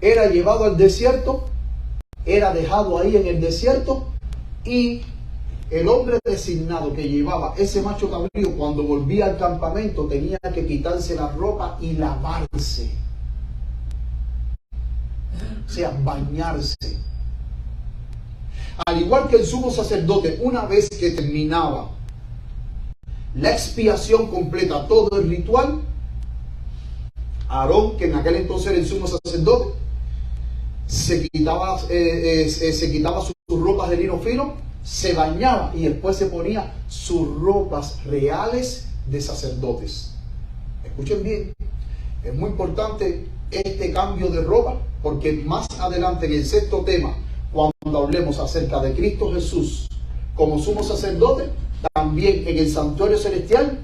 era llevado al desierto, era dejado ahí en el desierto, y el hombre designado que llevaba ese macho cabrío, cuando volvía al campamento, tenía que quitarse la ropa y lavarse. O sea, bañarse. Al igual que el sumo sacerdote, una vez que terminaba la expiación completa, todo el ritual, Aarón, que en aquel entonces era el sumo sacerdote, se quitaba sus ropas de lino fino, se bañaba y después se ponía sus ropas reales de sacerdotes. Escuchen bien, es muy importante este cambio de ropa, porque más adelante en el 6º tema, cuando hablemos acerca de Cristo Jesús como sumo sacerdote, también en el santuario celestial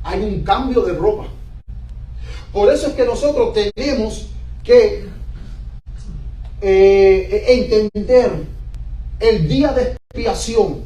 hay un cambio de ropa. Por eso es que nosotros tenemos que entender el día de expiación,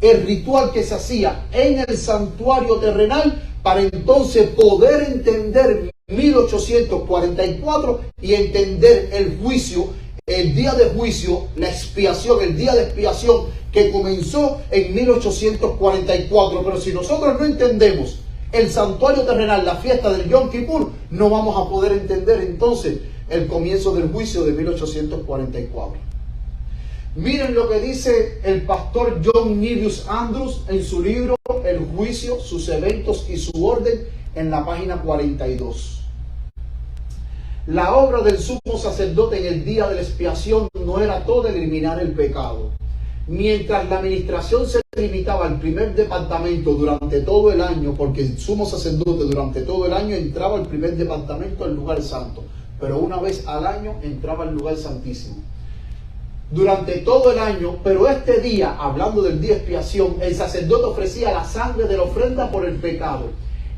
el ritual que se hacía en el santuario terrenal, para entonces poder entender 1844 y entender el juicio, el día de juicio, la expiación, el día de expiación que comenzó en 1844. Pero si nosotros no entendemos el santuario terrenal, la fiesta del Yom Kippur, no vamos a poder entender entonces el comienzo del juicio de 1844. Miren lo que dice el pastor John Nevius Andrews en su libro El juicio, sus eventos y su orden, en la página 42. La obra del sumo sacerdote en el día de la expiación no era todo eliminar el pecado. Mientras la administración se limitaba al primer departamento durante todo el año, porque el sumo sacerdote durante todo el año entraba al primer departamento al lugar santo, pero una vez al año entraba al lugar santísimo. Durante todo el año, pero este día, hablando del día de expiación, el sacerdote ofrecía la sangre de la ofrenda por el pecado.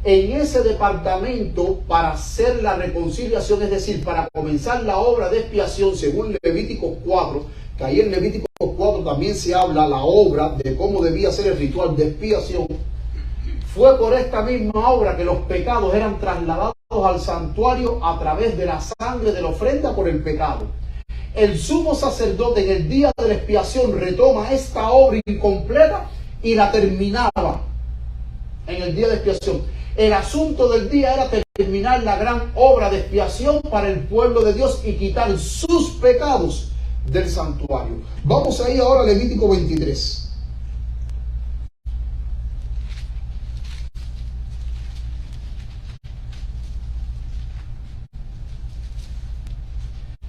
En ese departamento, para hacer la reconciliación, es decir, para comenzar la obra de expiación, según Levítico 4, que ahí en Levítico 4 también se habla la obra de cómo debía ser el ritual de expiación, fue por esta misma obra que los pecados eran trasladados al santuario a través de la sangre de la ofrenda por el pecado. El sumo sacerdote en el día de la expiación retoma esta obra incompleta y la terminaba en el día de expiación. El asunto del día era terminar la gran obra de expiación para el pueblo de Dios y quitar sus pecados del santuario. Vamos ahí ahora a Levítico 23.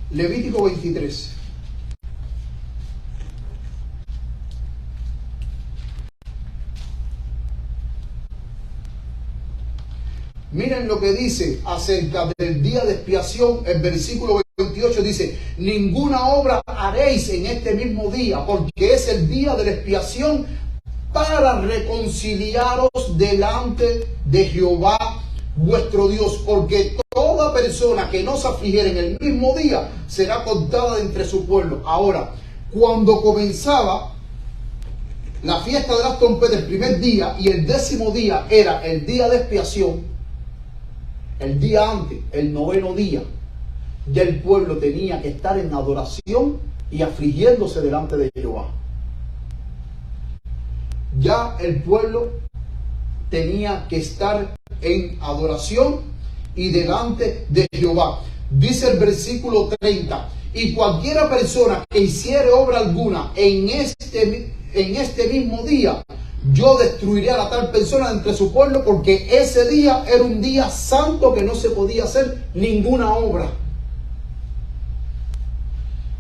Levítico 23. Miren lo que dice acerca del día de expiación. El versículo 28 dice: ninguna obra haréis en este mismo día, porque es el día de la expiación para reconciliaros delante de Jehová vuestro Dios, porque toda persona que no se afligiera en el mismo día será contada de entre su pueblo. Ahora, cuando comenzaba la fiesta de las trompetas, el primer día y el 10º día era el día de expiación, el día antes, el 9º día, ya el pueblo tenía que estar en adoración y afligiéndose delante de Jehová. Ya el pueblo tenía que estar en adoración y delante de Jehová. Dice el versículo 30: y cualquiera persona que hiciere obra alguna en este mismo día, yo destruiré a la tal persona de entre su pueblo, porque ese día era un día santo que no se podía hacer ninguna obra.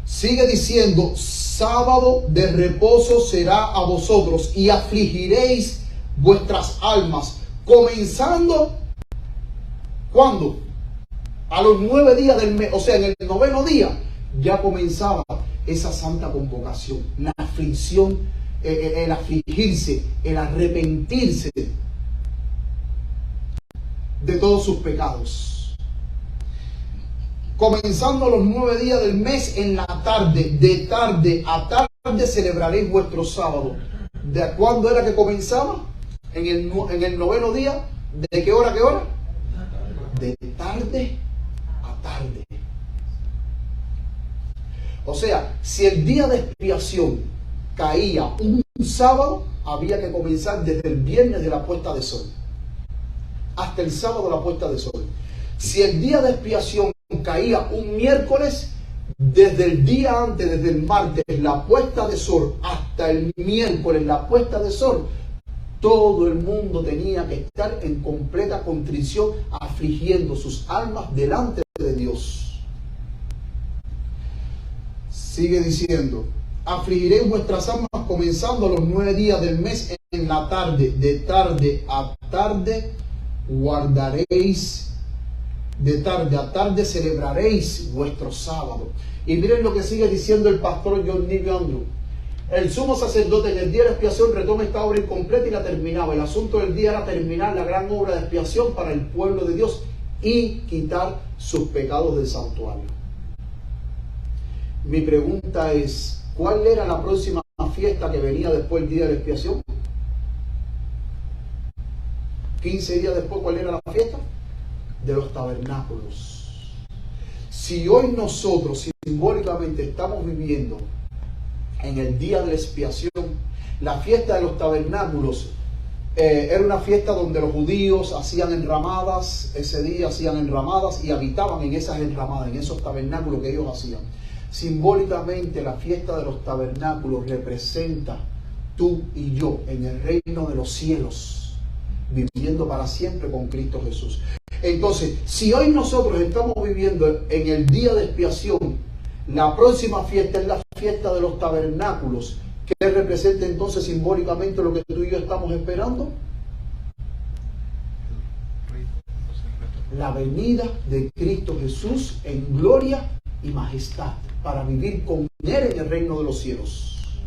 Sigue diciendo: sábado de reposo será a vosotros y afligiréis vuestras almas, comenzando, ¿cuándo? A los 9 días del mes, o sea, en el 9º día ya comenzaba esa santa convocación, la aflicción, el afligirse, el arrepentirse de todos sus pecados. Comenzando los 9 días del mes, en la tarde, de tarde a tarde celebraréis vuestro sábado. ¿De cuándo era que comenzaba? En el 9º día. ¿De qué hora a qué hora? De tarde a tarde. O sea, si el día de expiación caía un sábado, había que comenzar desde el viernes de la puesta de sol hasta el sábado de la puesta de sol. Si el día de expiación caía un miércoles, desde el día antes, desde el martes, la puesta de sol, hasta el miércoles, la puesta de sol, todo el mundo tenía que estar en completa contrición, afligiendo sus almas delante de Dios. Sigue diciendo: afligiréis vuestras almas comenzando los 9 días del mes en la tarde, de tarde a tarde guardaréis, de tarde a tarde celebraréis vuestro sábado. Y miren lo que sigue diciendo el pastor John Nevius Andrews: el sumo sacerdote en el día de expiación retoma esta obra incompleta y la terminaba. El asunto del día era terminar la gran obra de expiación para el pueblo de Dios y quitar sus pecados del santuario. Mi pregunta es, ¿cuál era la próxima fiesta que venía después del día de la expiación? 15 días después, ¿cuál era la fiesta? De los tabernáculos. Si hoy nosotros simbólicamente estamos viviendo en el día de la expiación, la fiesta de los tabernáculos era una fiesta donde los judíos hacían enramadas, ese día hacían enramadas y habitaban en esas enramadas, en esos tabernáculos que ellos hacían. Simbólicamente la fiesta de los tabernáculos representa tú y yo en el reino de los cielos, viviendo para siempre con Cristo Jesús. Entonces, si hoy nosotros estamos viviendo en el día de expiación, la próxima fiesta es la fiesta de los tabernáculos. ¿Qué representa entonces simbólicamente lo que tú y yo estamos esperando? La venida de Cristo Jesús en gloria y majestad para vivir con Él en el reino de los cielos.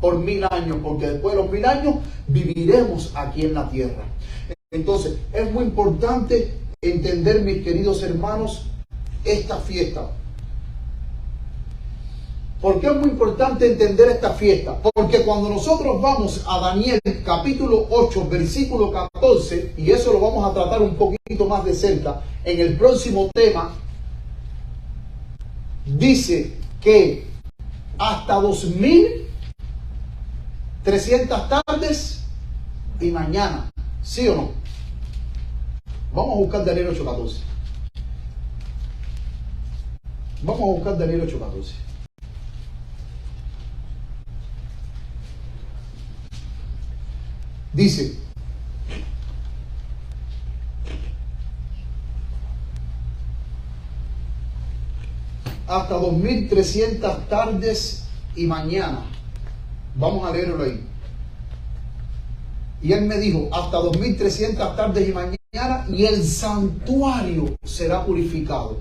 Por 1000 años, porque después de los 1000 años viviremos aquí en la tierra. Entonces, es muy importante entender, mis queridos hermanos, esta fiesta. ¿Por qué es muy importante entender esta fiesta? Porque cuando nosotros vamos a Daniel capítulo 8, versículo 14, y eso lo vamos a tratar un poquito más de cerca en el próximo tema, dice que hasta 2300 tardes y mañana, ¿sí o no? Vamos a buscar Daniel 8:14. Vamos a buscar Daniel 8:14. Dice, hasta 2300 tardes y mañana. Vamos a leerlo ahí. Y él me dijo, hasta 2300 tardes y mañana, y el santuario será purificado.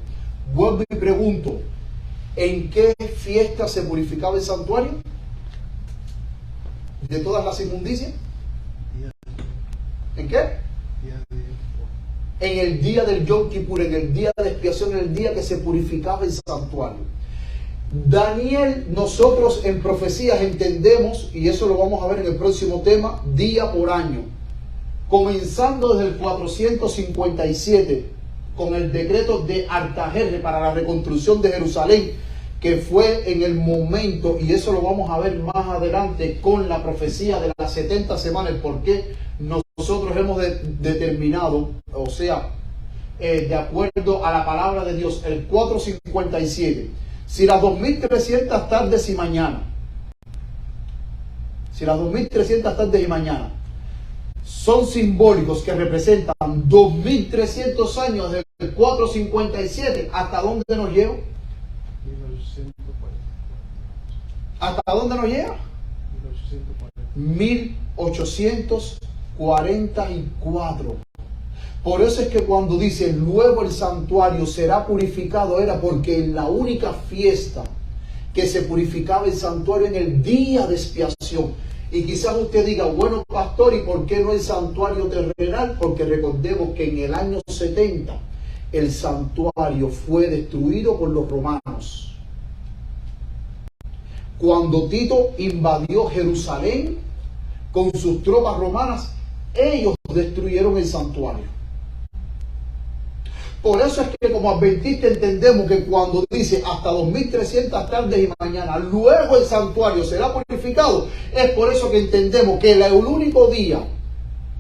Vuelvo y pregunto, ¿en qué fiesta se purificaba el santuario? ¿De todas las inmundicias? ¿En qué? En el día del Yom Kippur, en el día de expiación, en el día que se purificaba el santuario. Daniel, nosotros en profecías entendemos, y eso lo vamos a ver en el próximo tema, día por año. Comenzando desde el 457, con el decreto de Artajerjes para la reconstrucción de Jerusalén, que fue en el momento, y eso lo vamos a ver más adelante con la profecía de las 70 semanas, el por qué nosotros hemos determinado, o sea, de acuerdo a la palabra de Dios, el 457, si las 2300 tardes y mañana, son simbólicos que representan 2300 años del 457, ¿hasta dónde nos lleva? 1840. ¿Hasta dónde nos lleva? 1844. Por eso es que cuando dice luego el santuario será purificado, era porque en la única fiesta que se purificaba el santuario en el día de expiación. Y quizás usted diga, bueno pastor, ¿y por qué no el santuario terrenal? Porque recordemos que en el año 70 el santuario fue destruido por los romanos. Cuando Tito invadió Jerusalén con sus tropas romanas, ellos destruyeron el santuario. Por eso es que como adventistas entendemos que cuando dice hasta 2300 tardes y mañana, luego el santuario será purificado, es por eso que entendemos que el único día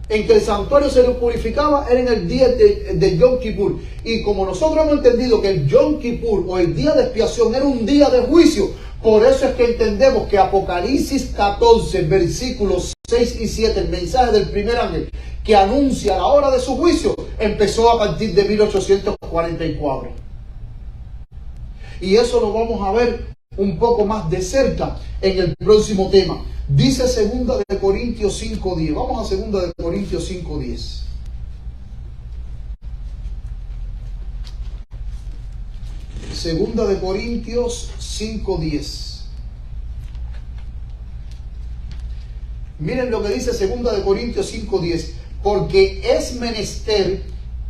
en que el santuario se purificaba era en el día de Yom Kippur. Y como nosotros hemos entendido que el Yom Kippur o el día de expiación era un día de juicio, por eso es que entendemos que Apocalipsis 14, versículos 6 y 7, el mensaje del primer ángel que anuncia la hora de su juicio, empezó a partir de 1844. Y eso lo vamos a ver un poco más de cerca en el próximo tema. Dice 2 de Corintios 5:10. Vamos a 2 de Corintios 5:10. Segunda de Corintios 5:10. Miren lo que dice 2 de Corintios 5:10. Porque es menester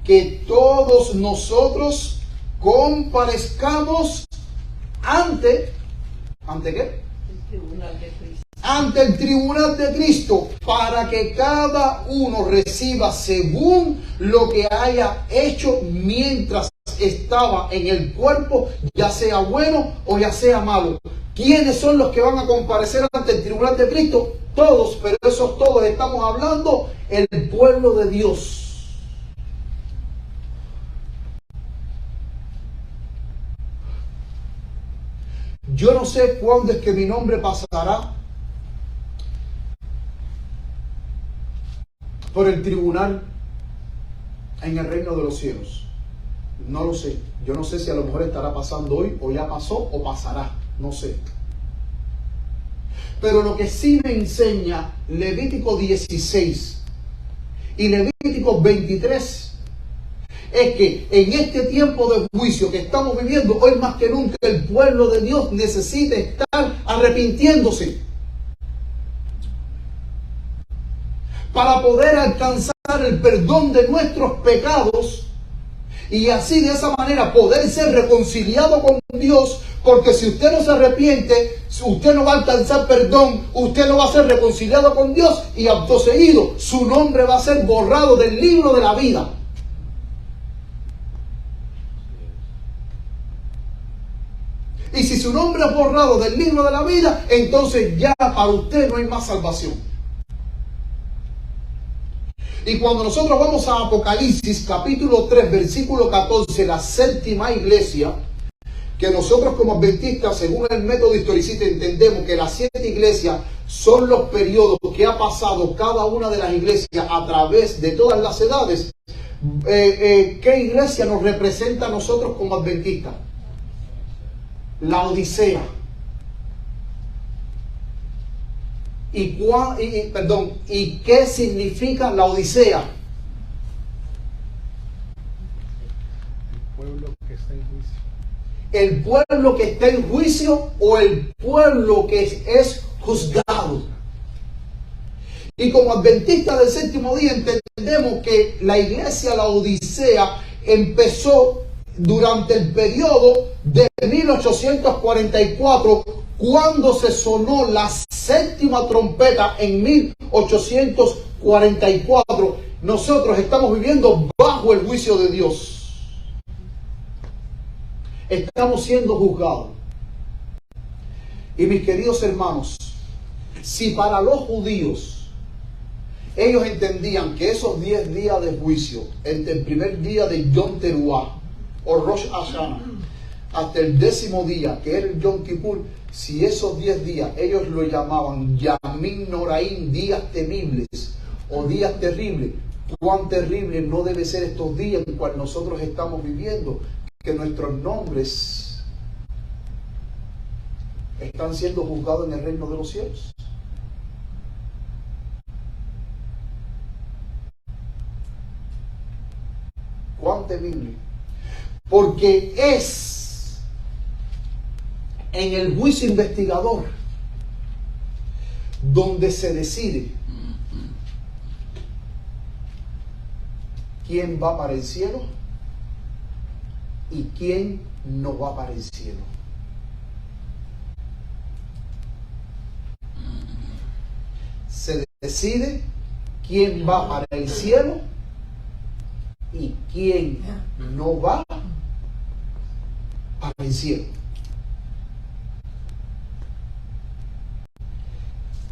que todos nosotros comparezcamos ante qué? Ante el tribunal de Cristo, para que cada uno reciba según lo que haya hecho mientras estaba en el cuerpo, ya sea bueno o ya sea malo. ¿Quiénes son los que van a comparecer ante el tribunal de Cristo? Todos, pero esos todos estamos hablando el pueblo de Dios. Yo no sé cuándo es que mi nombre pasará por el tribunal en el reino de los cielos. No lo sé. Yo no sé si a lo mejor estará pasando hoy, o ya pasó, o pasará. No sé. Pero lo que sí me enseña Levítico 16 y Levítico 23 es que en este tiempo de juicio que estamos viviendo, hoy más que nunca el pueblo de Dios necesita estar arrepintiéndose para poder alcanzar el perdón de nuestros pecados y así de esa manera poder ser reconciliado con Dios, porque si usted no se arrepiente, usted no va a alcanzar perdón, usted no va a ser reconciliado con Dios y acto seguido su nombre va a ser borrado del libro de la vida. Y si su nombre es borrado del libro de la vida, entonces ya para usted no hay más salvación. Y cuando nosotros vamos a Apocalipsis capítulo 3 versículo 14, la séptima iglesia, que nosotros como adventistas, según el método historicista, entendemos que las 7 iglesias son los periodos que ha pasado cada una de las iglesias a través de todas las edades. ¿Qué iglesia nos representa a nosotros como adventistas? La Odisea. ¿Y qué significa la Odisea? El pueblo que está en juicio. El pueblo que está en juicio o el pueblo que es juzgado. Y como adventistas del séptimo día entendemos que la iglesia, la Odisea, empezó durante el periodo de 1844, cuando se sonó la séptima trompeta en 1844. Nosotros estamos viviendo bajo el juicio de Dios. Estamos siendo juzgados. Y mis queridos hermanos, si para los judíos ellos entendían que esos 10 días de juicio, entre el primer día de Yom Teruah o Rosh Hashanah hasta el 10º día, que era el Yom Kippur, si esos 10 días ellos lo llamaban Yamim Noraim, días temibles o días terribles, cuán terrible no debe ser estos días en los cuales nosotros estamos viviendo, que nuestros nombres están siendo juzgados en el reino de los cielos. Cuán temible. Porque es en el juicio investigador donde se decide quién va para el cielo y quién no va para el cielo. Se decide quién va para el cielo y quién no va para el cielo.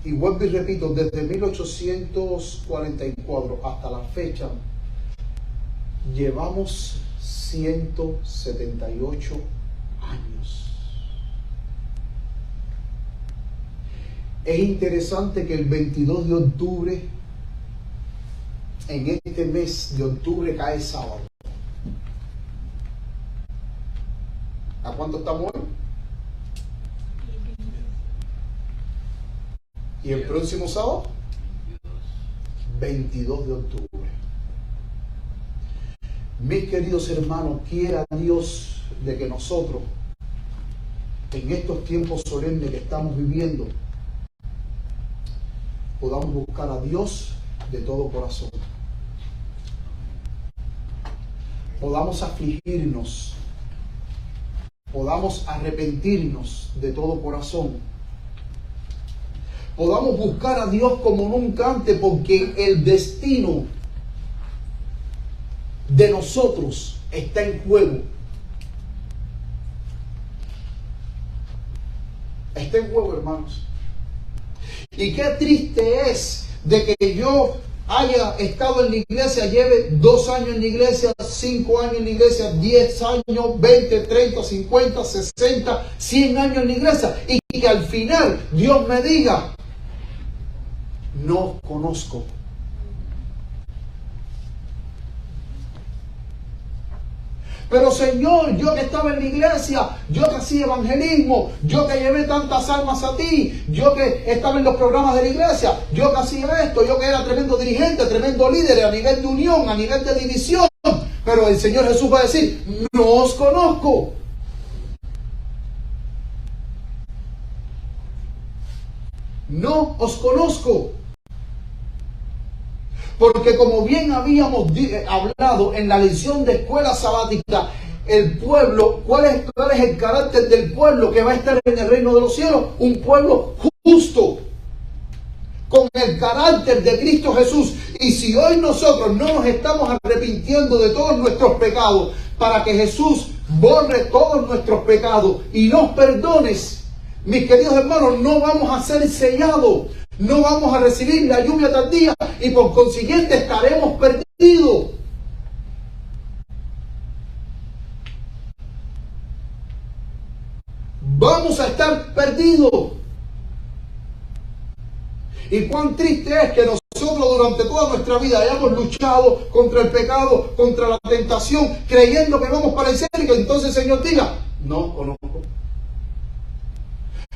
Y vuelvo y repito, desde 1844 hasta la fecha, llevamos 178 años. Es interesante que el 22 de octubre, en este mes de octubre, cae sábado. ¿A cuánto estamos hoy? ¿Y el próximo sábado? 22 de octubre. Mis queridos hermanos, quiera Dios de que nosotros, en estos tiempos solemnes que estamos viviendo, podamos buscar a Dios de todo corazón. Podamos afligirnos podamos arrepentirnos de todo corazón, podamos buscar a Dios como nunca antes, porque el destino de nosotros está en juego. Está en juego, hermanos. Y qué triste es de que yo haya estado en la iglesia, lleve 2 años en la iglesia, 5 años en la iglesia, 10 años, 20, 30, 50, 60, 100 años en la iglesia, y que al final Dios me diga: no conozco. Pero Señor, yo que estaba en la iglesia, yo que hacía evangelismo, yo que llevé tantas almas a ti, yo que estaba en los programas de la iglesia, yo que hacía esto, yo que era tremendo dirigente, tremendo líder a nivel de unión, a nivel de división. Pero el Señor Jesús va a decir: no os conozco. No os conozco. Porque como bien habíamos hablado en la lección de escuela sabática, el pueblo, ¿cuál es el carácter del pueblo que va a estar en el reino de los cielos? Un pueblo justo, con el carácter de Cristo Jesús. Y si hoy nosotros no nos estamos arrepintiendo de todos nuestros pecados, para que Jesús borre todos nuestros pecados y nos perdones, mis queridos hermanos, no vamos a ser sellados. No vamos a recibir la lluvia tardía y por consiguiente estaremos perdidos. Vamos a estar perdidos. Y cuán triste es que nosotros durante toda nuestra vida hayamos luchado contra el pecado, contra la tentación, creyendo que vamos para el cielo y que entonces el Señor diga: no conozco.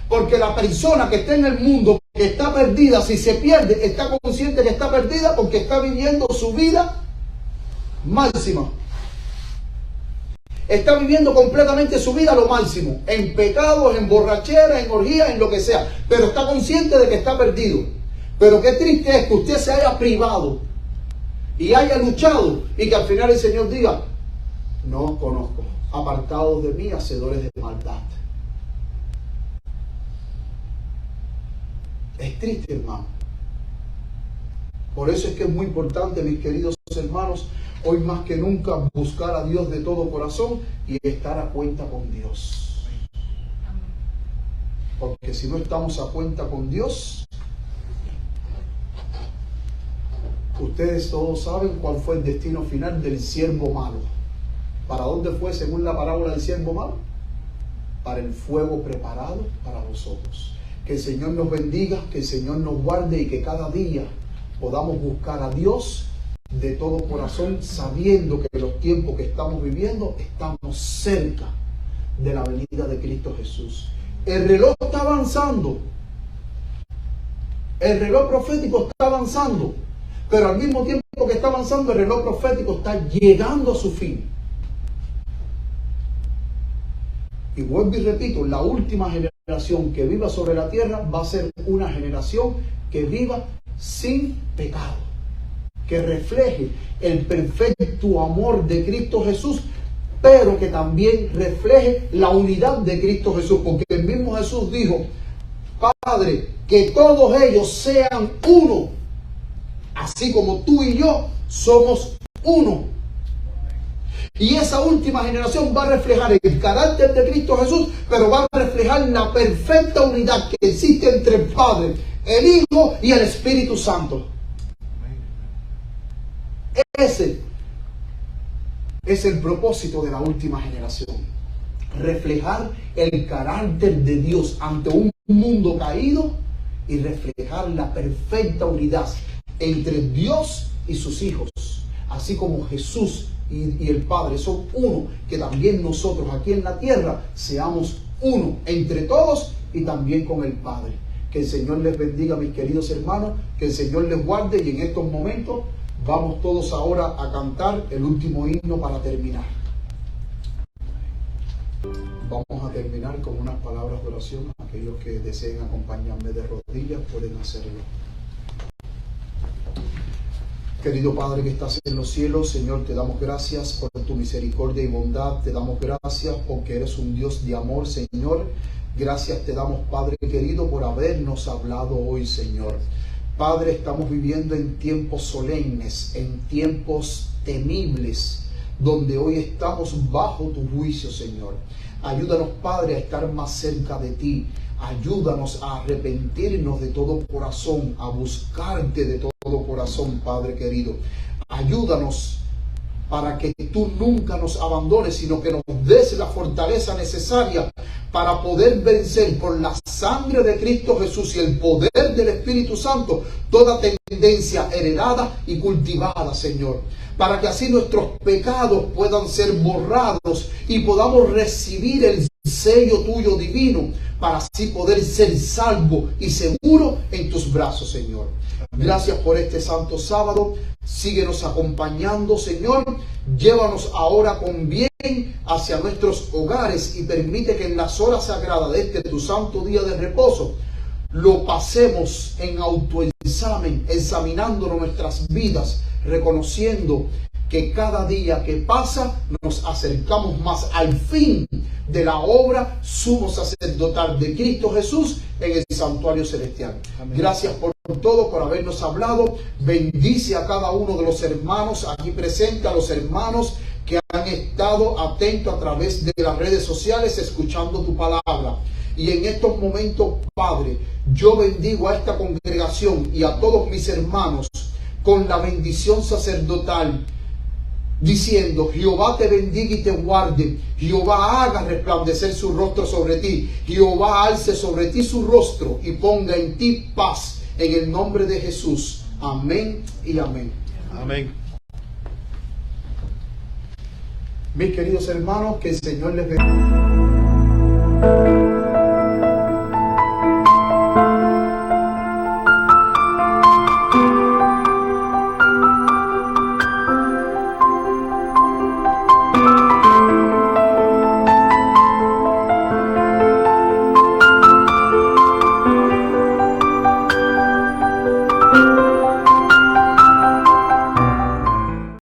Porque la persona que está en el mundo, que está perdida, si se pierde, está consciente que está perdida porque está viviendo su vida máxima. Está viviendo completamente su vida a lo máximo, en pecados, en borrachera, en orgías, en lo que sea. Pero está consciente de que está perdido. Pero qué triste es que usted se haya privado y haya luchado y que al final el Señor diga: no os conozco, apartados de mí, hacedores de maldad. Es triste, hermano. Por eso es que es muy importante, mis queridos hermanos, hoy más que nunca buscar a Dios de todo corazón y estar a cuenta con Dios. Porque si no estamos a cuenta con Dios, ustedes todos saben cuál fue el destino final del siervo malo. ¿Para dónde fue según la parábola del siervo malo? Para el fuego preparado para vosotros. Que el Señor nos bendiga, que el Señor nos guarde y que cada día podamos buscar a Dios de todo corazón, sabiendo que los tiempos que estamos viviendo estamos cerca de la venida de Cristo Jesús. El reloj está avanzando, el reloj profético está avanzando, pero al mismo tiempo que está avanzando, el reloj profético está llegando a su fin. Y vuelvo y repito, la última generación que viva sobre la tierra va a ser una generación que viva sin pecado, que refleje el perfecto amor de Cristo Jesús, pero que también refleje la unidad de Cristo Jesús, porque el mismo Jesús dijo: Padre, que todos ellos sean uno, así como tú y yo somos uno. Y esa última generación va a reflejar el carácter de Cristo Jesús, pero va a reflejar la perfecta unidad que existe entre el Padre, el Hijo y el Espíritu Santo. Ese es el propósito de la última generación. Reflejar el carácter de Dios ante un mundo caído y reflejar la perfecta unidad entre Dios y sus hijos. Así como Jesús y el Padre son uno, que también nosotros aquí en la tierra seamos uno entre todos y también con el Padre. Que el Señor les bendiga, mis queridos hermanos, que el Señor les guarde, y en estos momentos vamos todos ahora a cantar el último himno para terminar. Vamos a terminar con unas palabras de oración. Aquellos que deseen acompañarme de rodillas pueden hacerlo. Querido Padre que estás en los cielos, Señor, te damos gracias por tu misericordia y bondad. Te damos gracias porque eres un Dios de amor, Señor. Gracias te damos, Padre querido, por habernos hablado hoy, Señor. Padre, estamos viviendo en tiempos solemnes, en tiempos temibles, donde hoy estamos bajo tu juicio, Señor. Ayúdanos, Padre, a estar más cerca de ti. Ayúdanos a arrepentirnos de todo corazón, a buscarte de todo corazón, Padre querido. Ayúdanos para que tú nunca nos abandones, sino que nos des la fortaleza necesaria para poder vencer por la sangre de Cristo Jesús y el poder del Espíritu Santo toda tendencia heredada y cultivada, Señor. Para que así nuestros pecados puedan ser borrados y podamos recibir el sello tuyo divino, para así poder ser salvo y seguro en tus brazos, Señor. Gracias por este santo sábado. Síguenos acompañando, Señor. Llévanos ahora con bien hacia nuestros hogares y permite que en las horas sagradas de este tu santo día de reposo lo pasemos en autoexamen, examinándonos nuestras vidas, reconociendo que cada día que pasa nos acercamos más al fin de la obra sumo sacerdotal de Cristo Jesús en el santuario celestial. Amén. Gracias por todo, por habernos hablado. Bendice a cada uno de los hermanos aquí presentes, a los hermanos que han estado atentos a través de las redes sociales escuchando tu palabra. Y en estos momentos, Padre, yo bendigo a esta congregación y a todos mis hermanos con la bendición sacerdotal, diciendo: Jehová te bendiga y te guarde, Jehová haga resplandecer su rostro sobre ti, Jehová alce sobre ti su rostro y ponga en ti paz, en el nombre de Jesús. Amén y amén. Amén. Mis queridos hermanos, que el Señor les bendiga.